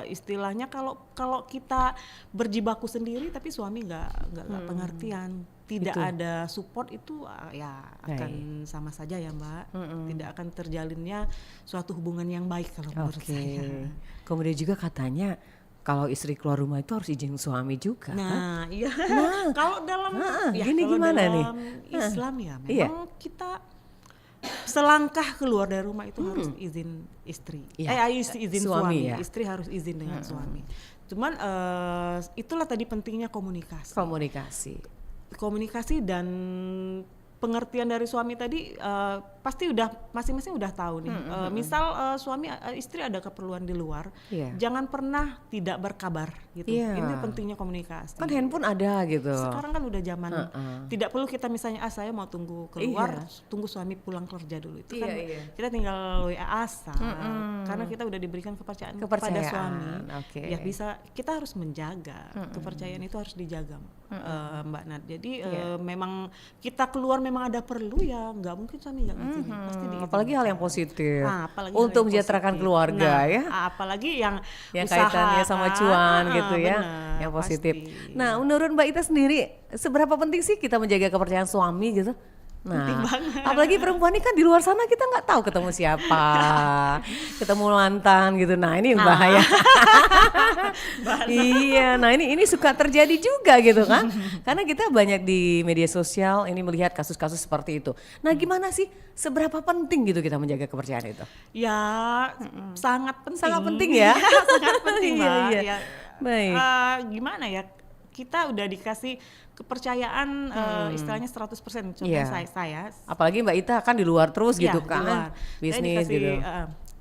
Istilahnya kalau kita berjibaku sendiri tapi suami nggak pengertian, tidak ada support itu ya akan sama saja ya Mbak. Tidak akan terjalinnya suatu hubungan yang baik kalau menurut saya. Kemudian juga katanya kalau istri keluar rumah itu harus izin suami juga. Nah, iya. Kalau dalam Islam ya memang kita selangkah keluar dari rumah itu harus izin istri, izin suami. Istri harus izin dengan suami. Cuman itulah tadi pentingnya komunikasi dan pengertian dari suami tadi pasti udah masing-masing udah tahu nih. Misal suami istri ada keperluan di luar, jangan pernah tidak berkabar gitu. Ini pentingnya komunikasi. Kan handphone ada gitu. Sekarang kan udah zaman tidak perlu kita misalnya saya mau tunggu keluar, tunggu suami pulang kerja dulu. Itu kan kita tinggal WA karena kita udah diberikan kepercayaan kepada suami. Ya bisa, kita harus menjaga kepercayaan itu harus dijaga, Mbak Nat. Jadi memang kita keluar memang memang ada perlu ya nggak mungkin suami nggak ngizinin, pasti diizinkan. Apalagi hal yang positif Apalagi hal untuk yang mensejahterakan positif. keluarga Nah, ya. apalagi yang usaha Kaitannya sama kan. cuan gitu ya, Benar, yang positif. pasti. Nah, menurut Mbak Ita sendiri, seberapa penting sih kita menjaga kepercayaan suami gitu? Nah, apalagi perempuan ini kan di luar sana kita nggak tahu ketemu siapa, ketemu mantan gitu. Nah, ini yang bahaya. Iya, nah ini suka terjadi juga gitu kan? Karena kita banyak di media sosial ini melihat kasus-kasus seperti itu. Nah, gimana sih seberapa penting gitu kita menjaga kepercayaan itu? Ya sangat penting. Sangat penting ya? Sangat penting Iya, Mbak. iya. Ya, Baik. Gimana ya? Kita udah dikasih kepercayaan istilahnya 100%. Contohnya Iya. saya Apalagi Mbak Ita kan di luar terus ya, gitu di kan, luar. Saya bisnis dikasih, gitu.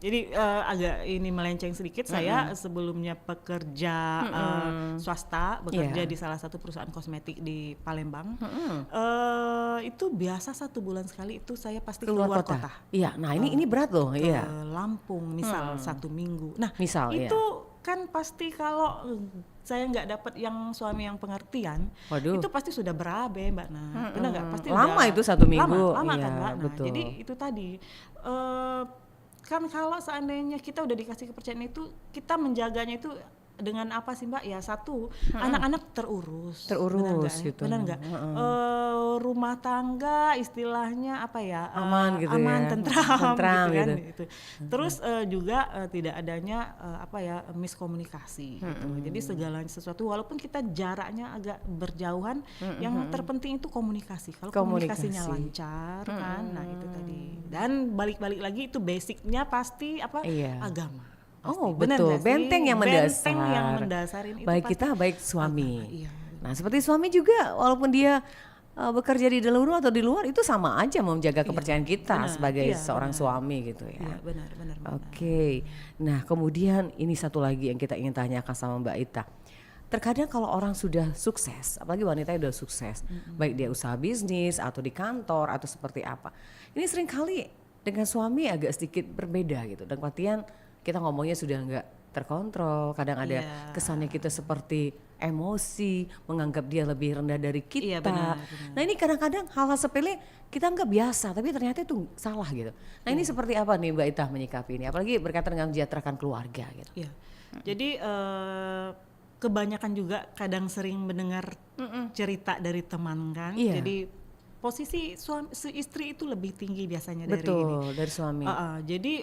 jadi agak ini melenceng sedikit. Saya sebelumnya pekerja swasta, bekerja Iya. di salah satu perusahaan kosmetik di Palembang. Itu biasa 1 bulan sekali itu saya pasti keluar kota. Iya, nah ini berat loh, Ke iya. Lampung misal 1 minggu. Nah Misal, itu iya. kan pasti kalau saya nggak dapat yang suami yang pengertian, Waduh. itu pasti sudah berabe Mbak Nah. Benar nggak? Pasti Lama udah, itu 1 minggu. Lama Iya, kan Mbak Nah. betul. Jadi itu tadi kan kalau seandainya kita udah dikasih kepercayaan itu, kita menjaganya itu dengan apa sih Mbak? Ya satu, anak-anak terurus. Terurus gitu. Benar nggak? Rumah tangga istilahnya apa ya? Aman gitu aman, ya. tentram Tentram gitu kan. gitu. Gitu. Terus juga tidak adanya apa ya miskomunikasi gitu. Jadi segala sesuatu walaupun kita jaraknya agak berjauhan, yang terpenting itu komunikasi. Kalau komunikasinya lancar kan, nah itu tadi. Dan balik-balik lagi itu basicnya pasti apa? Iya. Agama. Oh Bener betul, nggak sih? benteng yang mendasar. Benteng yang mendasarin itu baik pasti kita, baik suami. Iya. Nah seperti suami juga, walaupun dia bekerja di dalam rumah atau di luar, itu sama aja mau menjaga kepercayaan kita benar, sebagai iya, seorang benar. suami gitu ya. Iya, benar. Oke, nah kemudian ini satu lagi yang kita ingin tanyakan sama Mbak Ita. Terkadang kalau orang sudah sukses, apalagi wanita yang sudah sukses, baik dia usaha bisnis atau di kantor atau seperti apa, ini seringkali dengan suami agak sedikit berbeda gitu. Dan artian kita ngomongnya sudah nggak terkontrol, kadang ada Iya. kesannya kita seperti emosi, menganggap dia lebih rendah dari kita. Iya, benar. Nah ini kadang-kadang hal-hal sepele kita nggak biasa, tapi ternyata itu salah gitu. Nah ini seperti apa nih Mbak Ita menyikapi ini, apalagi berkaitan dengan mensejahterakan keluarga gitu. Iya. Jadi kebanyakan juga kadang sering mendengar cerita dari teman kan. Iya. Jadi posisi istri itu lebih tinggi biasanya dari ini. Betul, dari suami. Jadi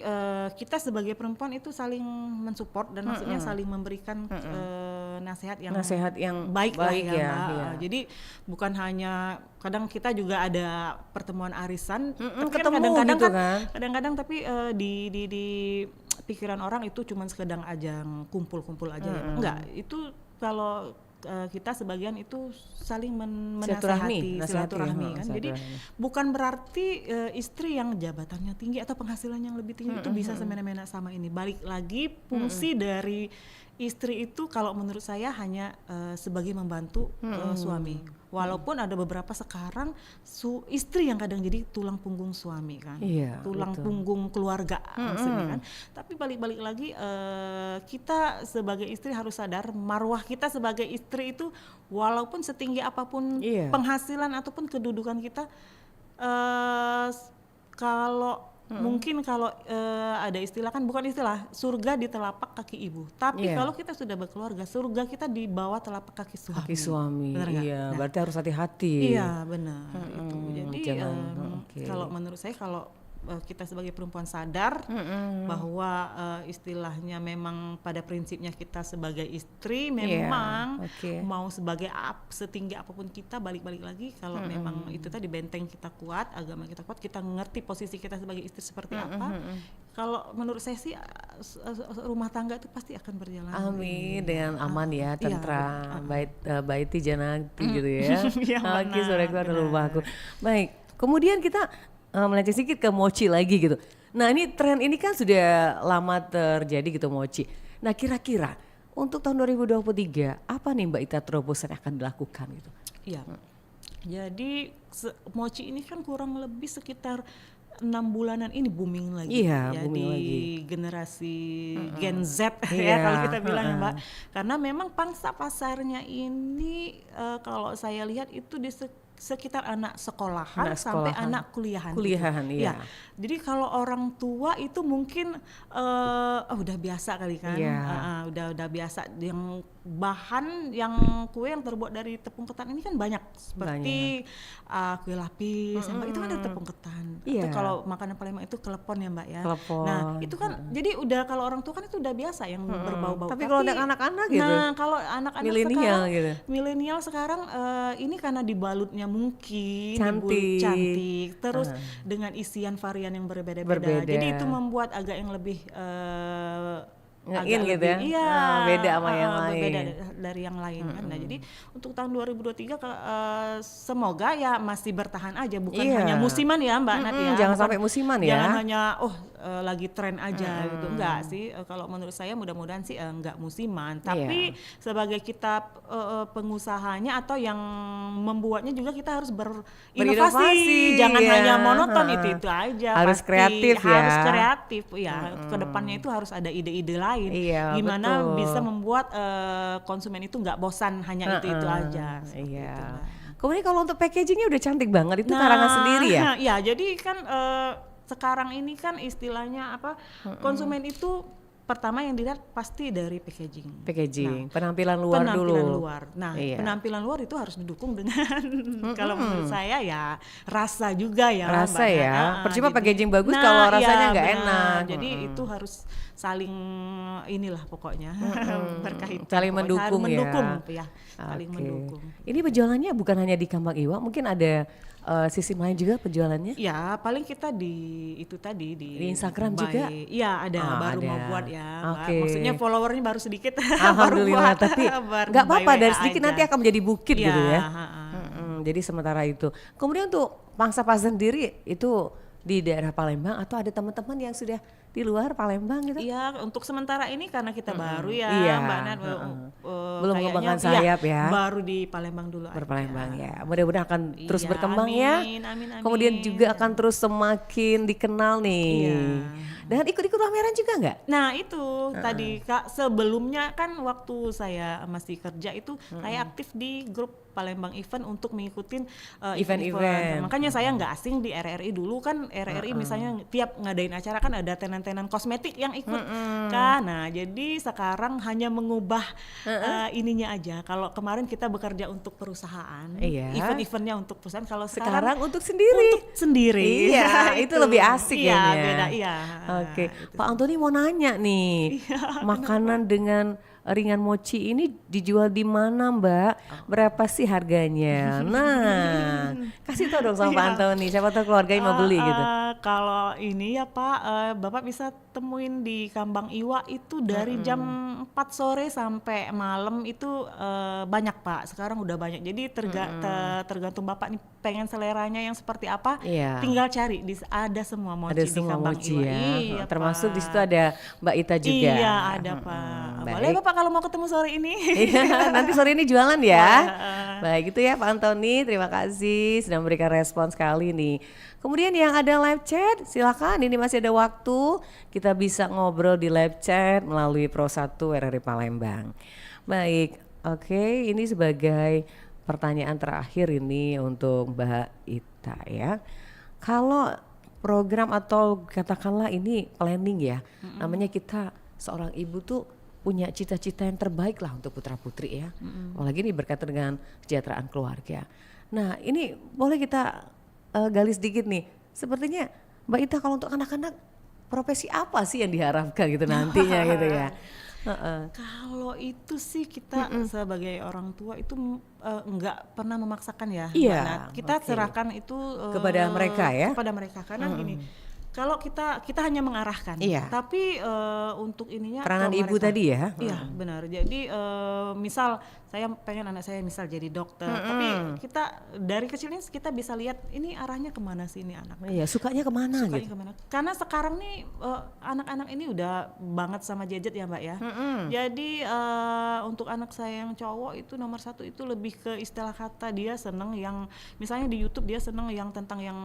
kita sebagai perempuan itu saling mensupport dan maksudnya saling memberikan nasihat yang baik lah ya, Mbak. iya. Jadi bukan hanya kadang kita juga ada pertemuan arisan, tapi kan ketemu kadang-kadang gitu kan. kadang-kadang tapi di pikiran orang itu cuma sekedar ajang kumpul-kumpul aja ya. Enggak, itu kalau kita sebagian itu saling menasehati, silaturahmi kan. Jadi bukan berarti istri yang jabatannya tinggi atau penghasilan yang lebih tinggi itu bisa semena-mena sama ini. Balik lagi fungsi dari istri itu kalau menurut saya hanya sebagai membantu suami. Walaupun ada beberapa sekarang istri yang kadang jadi tulang punggung suami kan, Iya, tulang betul. punggung keluarga maksudnya kan. Tapi balik-balik lagi kita sebagai istri harus sadar marwah kita sebagai istri itu walaupun setinggi apapun Iya. penghasilan ataupun kedudukan kita, kalau mungkin kalau ada istilah kan, bukan istilah, surga di telapak kaki ibu. Tapi Iya. kalau kita sudah berkeluarga, surga kita di bawah telapak kaki suami. Kaki suami, Benar nggak? iya. Nah, Berarti harus hati-hati. iya benar itu. Jadi oke. kalau menurut saya kalau kita sebagai perempuan sadar bahwa istilahnya memang pada prinsipnya kita sebagai istri memang oke. mau sebagai setinggi apapun kita, balik-balik lagi kalau memang itu tadi benteng kita kuat, agama kita kuat, kita ngerti posisi kita sebagai istri seperti apa. Kalau menurut saya sih rumah tangga itu pasti akan berjalan. Amin, dengan aman ya, Iya, tentram, baiti janati gitu ya. Iya, Oke, benar, suara keluar dari benar. rumahku. Baik, kemudian kita melenceng sedikit ke mochi lagi gitu. Nah ini tren ini kan sudah lama terjadi gitu mochi. Nah kira-kira untuk tahun 2023 apa nih Mbak Ita terobosan yang akan dilakukan gitu? Iya. Jadi mochi ini kan kurang lebih sekitar 6 bulanan ini booming lagi. Iya, ya, booming di lagi. generasi Gen Z ya Iya, kalau kita bilang ya Mbak. Karena memang pangsa pasarnya ini kalau saya lihat itu di sekitar anak sekolahan Anak sampai sekolahan. anak kuliahan. Kuliahan, gitu. iya. Ya, jadi kalau orang tua itu mungkin udah biasa kali kan, Iya. udah biasa. Yang bahan yang kue yang terbuat dari tepung ketan ini kan banyak seperti kue lapis, yang itu kan dari tepung ketan. Iya. Atau kalau makanan Palembang itu klepon ya Mbak ya. Klepon. Nah itu kan jadi udah kalau orang tua kan itu udah biasa yang berbau-bau. Tapi kalau ada anak-anak gitu, Nah kalau anak-anak milenial sekarang, gitu. milenial sekarang ini karena dibalutnya mungkin Cantik. cantik, terus dengan isian varian yang berbeda-beda. Berbeda. Jadi itu membuat agak yang lebih Nge-in gitu ya? Iya, Beda sama yang berbeda lain. dari yang lain kan. Nah, jadi untuk tahun 2023 semoga ya masih bertahan aja, bukan Iya. hanya musiman ya Mbak Nat ya. Jangan Bukan- sampai musiman ya. Jangan hanya lagi tren aja gitu. Enggak sih, kalau menurut saya mudah-mudahan sih enggak musiman. Tapi sebagai kita pengusahanya atau yang membuatnya juga kita harus berinovasi. Berinovasi, Jangan ya. hanya monoton itu aja. Harus pasti. kreatif ya. Harus kreatif ya. Kedepannya itu harus ada ide-ide lain. Iya, Gimana betul. bisa membuat konsumen itu nggak bosan hanya itu aja. Seperti Iya. itu, Mbak. Kemudian kalau untuk packagingnya udah cantik banget, itu karangan sendiri ya? Ya, jadi kan sekarang ini kan istilahnya apa? Konsumen itu pertama yang dilihat pasti dari packaging. Packaging, penampilan luar Penampilan dulu. luar. Nah, Iya. penampilan luar itu harus didukung dengan kalau menurut saya ya rasa juga ya. Rasa Mbak. ya. Nah, Percuma jadi- packaging bagus kalau rasanya nggak benar. enak. Jadi itu harus saling inilah pokoknya berkaitan. Saling pokoknya. mendukung Harus mendukung ya. ya. Saling Oke. mendukung. Ini penjualannya bukan hanya di Kambang Iwa, mungkin ada sisi lain juga penjualannya? Ya paling kita di itu tadi Di Instagram juga? Iya ada, baru ada. mau buat ya Mbak. Oke. Maksudnya followernya baru sedikit. Alhamdulillah, baru buat, tapi baru nggak apa-apa, by dari WA sedikit aja. nanti akan menjadi bukit Iya, gitu ya. ha-ha. Jadi sementara itu. Kemudian untuk pangsa pasar sendiri itu di daerah Palembang atau ada teman-teman yang sudah di luar Palembang gitu? Iya, untuk sementara ini karena kita baru ya, Iya, Mbak Nat, belum kayaknya, mengembangkan iya, sayap ya. Baru di Palembang dulu. Berpalembang aja. ya. Mudah-mudahan akan terus Iya, berkembang ya. amin, amin. Kemudian juga akan terus semakin dikenal nih. Iya. Dan ikut-ikut pameran juga nggak? Nah itu tadi Kak, sebelumnya kan waktu saya masih kerja itu saya aktif di grup Palembang Event untuk mengikutin Event-event. Makanya saya nggak asing di RRI dulu kan RRI misalnya tiap ngadain acara kan ada tenan-tenan kosmetik yang ikut kan. Nah jadi sekarang hanya mengubah ininya aja. Kalau kemarin kita bekerja untuk perusahaan, Iya. event-eventnya untuk perusahaan. Kalau Sekarang untuk sendiri. untuk sendiri. Iya, itu lebih asik iya, kayaknya. beda, iya. Oke, Gitu. Pak Antoni mau nanya nih, makanan dengan ringan mochi ini dijual di mana Mbak? Berapa sih harganya? Nah, kasih tau dong sama Pak Antoni, siapa tahu keluarganya mau beli gitu. Kalau ini ya Pak, Bapak bisa temuin di Kambang Iwa itu dari jam 4 sore sampai malam itu banyak Pak. Sekarang udah banyak. Jadi tergantung Bapak nih pengen seleranya yang seperti apa. Iya. Tinggal cari, ada semua mochi Ada di semua Kambang mochi Iwa. ya. Iya, Termasuk Pak. di situ ada Mbak Ita juga. Iya ada Pak. Boleh baik. Bapak kalau mau ketemu sore ini. Iya, nanti sore ini jualan ya. Baik, itu ya Pak Antoni, terima kasih sudah memberikan respon sekali nih. Kemudian yang ada live chat, silakan ini masih ada waktu. Kita bisa ngobrol di live chat melalui Pro 1 RRI Palembang. Baik, oke, ini sebagai pertanyaan terakhir ini untuk Mbak Ita ya. Kalau program atau katakanlah ini planning ya, namanya kita seorang ibu tuh punya cita-cita yang terbaik lah untuk putra-putri ya. Apalagi ini berkaitan dengan kesejahteraan keluarga. Nah ini boleh kita gali sedikit nih. Sepertinya Mbak Ita kalau untuk anak-anak profesi apa sih yang diharapkan gitu nantinya gitu ya. Kalau itu sih kita sebagai orang tua itu nggak pernah memaksakan ya. Iya, Mbak Nat. Kita oke. serahkan itu Kepada mereka ya? Kepada mereka karena gini. Kalau kita hanya mengarahkan, Iya. tapi untuk ininya Peranan ke ibu mereka. tadi ya. Iya benar. Jadi misal saya pengen anak saya misal jadi dokter, tapi kita dari kecilnya kita bisa lihat ini arahnya kemana sih ini anak. Iya, sukanya kemana Sukanya gitu. kemana? Karena sekarang nih anak-anak ini udah banget sama gadget ya Mbak ya. Jadi untuk anak saya yang cowok itu nomor 1 itu lebih ke istilah kata dia seneng yang misalnya di YouTube dia seneng yang tentang yang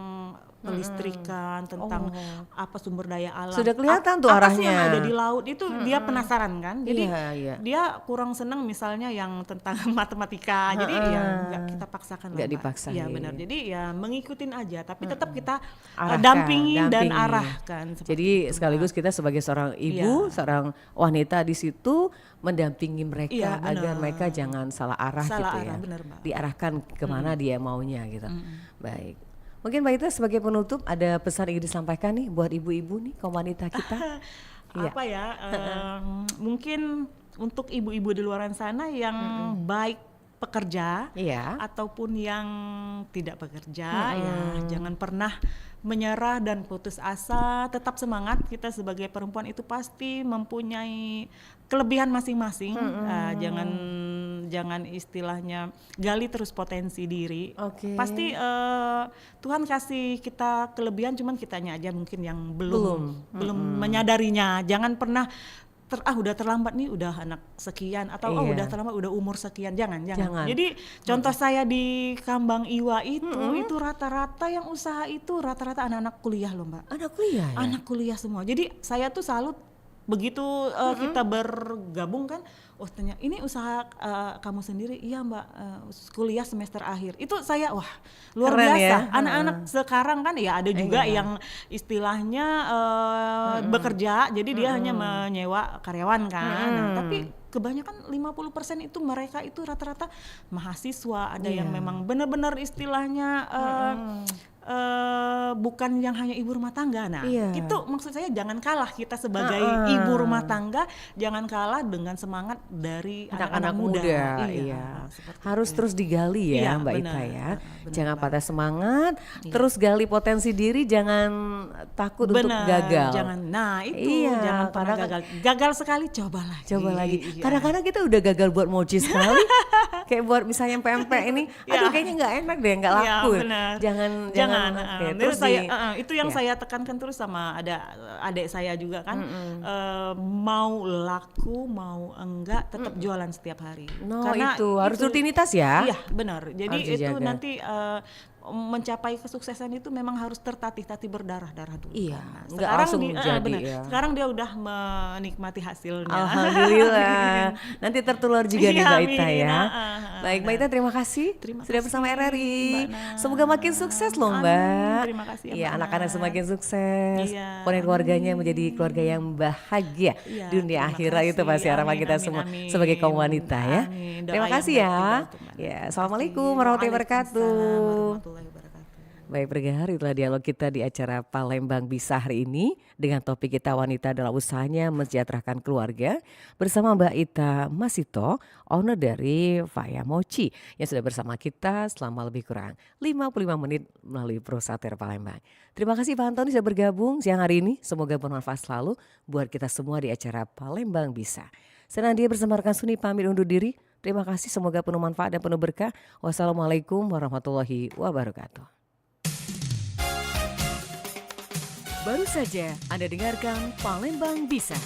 pelistrikan, tentang apa sumber daya alam. Sudah kelihatan tuh apa sih arahnya. yang ada di laut itu dia penasaran kan. Jadi Iya. dia kurang senang misalnya yang tentang matematika. Jadi ya nggak kita paksakan lah, Nggak Mbak. dipaksain. Iya benar. Jadi ya mengikutin aja, tapi tetap kita Arahkan, dampingin dan dampingi. arahkan. seperti Jadi itu, Mbak. sekaligus kita sebagai seorang ibu, seorang wanita di situ mendampingi mereka Iya, benar. agar mereka jangan salah arah Salah gitu ya. arah, benar, Mbak. Diarahkan kemana dia maunya gitu. Baik. Mungkin Mbak Ita sebagai penutup ada pesan yang ingin disampaikan nih buat ibu-ibu nih, kaum wanita kita. Iya. Apa ya? Mungkin untuk ibu-ibu di luar sana yang baik pekerja Iya. ataupun yang tidak bekerja, ya jangan pernah menyerah dan putus asa, tetap semangat. Kita sebagai perempuan itu pasti mempunyai kelebihan masing-masing. Jangan istilahnya gali terus potensi diri. Oke. Pasti Tuhan kasih kita kelebihan, cuman kitanya aja mungkin yang belum menyadarinya. Jangan pernah udah terlambat nih, udah anak sekian, atau Iya. udah terlambat udah umur sekian. Jangan. Jangan. Jadi contoh saya di Kambang Iwa itu rata-rata yang usaha itu rata-rata anak-anak kuliah loh, Mbak. Anak kuliah ya? Anak kuliah semua. Jadi saya tuh salut begitu kita bergabung kan, tanya ini usaha kamu sendiri? Iya Mbak, kuliah semester akhir. Itu saya luar Keren biasa. ya? Anak-anak sekarang kan ya ada juga yang istilahnya bekerja, jadi dia hanya menyewa karyawan kan. Nah, tapi kebanyakan 50% itu mereka itu rata-rata mahasiswa, ada yang memang benar-benar istilahnya bukan yang hanya ibu rumah tangga. Nah, itu maksud saya jangan kalah kita sebagai ibu rumah tangga, jangan kalah dengan semangat dari anak-anak muda. Iya. Seperti Harus itu. terus digali ya, Iya, Mbak benar. Ita ya. Benar, Jangan Mbak. patah semangat, terus gali potensi diri, jangan takut untuk Benar, gagal. jangan. Nah, itu Iya, jangan pernah karena kan- gagal. Gagal sekali coba lagi. Coba lagi. Iya. Kadang-kadang kita udah gagal buat mochi sekali. Kayak buat misalnya pempek ini, aduh kayaknya nggak enak deh, nggak Iya, laku. benar. Jangan. Oke, Terus itu yang saya tekankan terus sama ada adik saya juga kan, mau laku mau enggak tetap jualan setiap hari. itu harus rutinitas ya. Iya benar. Jadi Harus itu dijaga. nanti mencapai kesuksesan itu memang harus tertatih-tatih berdarah-darah dulu. Iya, Nah, nggak sekarang langsung jadi, benar. ya. Sekarang dia udah menikmati hasilnya. Alhamdulillah. Nanti tertular juga nih Iya, Mbak Ita amin. ya. Baik Mbak Ita, terima kasih sudah bersama RRI. Semoga makin sukses loh Mbak. Amin. Terima kasih ya, Iya, Mbak anak-anak Nat. semakin sukses. Iya, Keluarganya menjadi keluarga yang bahagia Iya, dunia terima akhirat itu kasih. pasti harapan Amin, kita amin, semua amin. sebagai kaum wanita ya. Amin. Doa Terima yang kasih baik ya. juga untuk Mbak Nat. Ya, Terima Assalamualaikum kasih. warahmatullahi wabarakatuh. Waalaikumsalam warahmatullahi wabarakatuh. Baik pendengar, itulah dialog kita di acara Palembang Bisa hari ini dengan topik kita wanita dalam usahanya mensejahterakan keluarga bersama Mbak Ita Masito, owner dari Faya Mochi yang sudah bersama kita selama lebih kurang 55 menit melalui Prosater Palembang. Terima kasih Pak Antoni sudah bergabung siang hari ini. Semoga bermanfaat selalu buat kita semua di acara Palembang Bisa. Saya Nadia bersama rekan Suni pamit undur diri. Terima kasih, semoga penuh manfaat dan penuh berkah. Wassalamualaikum warahmatullahi wabarakatuh. Baru saja Anda dengarkan Palembang Bisa.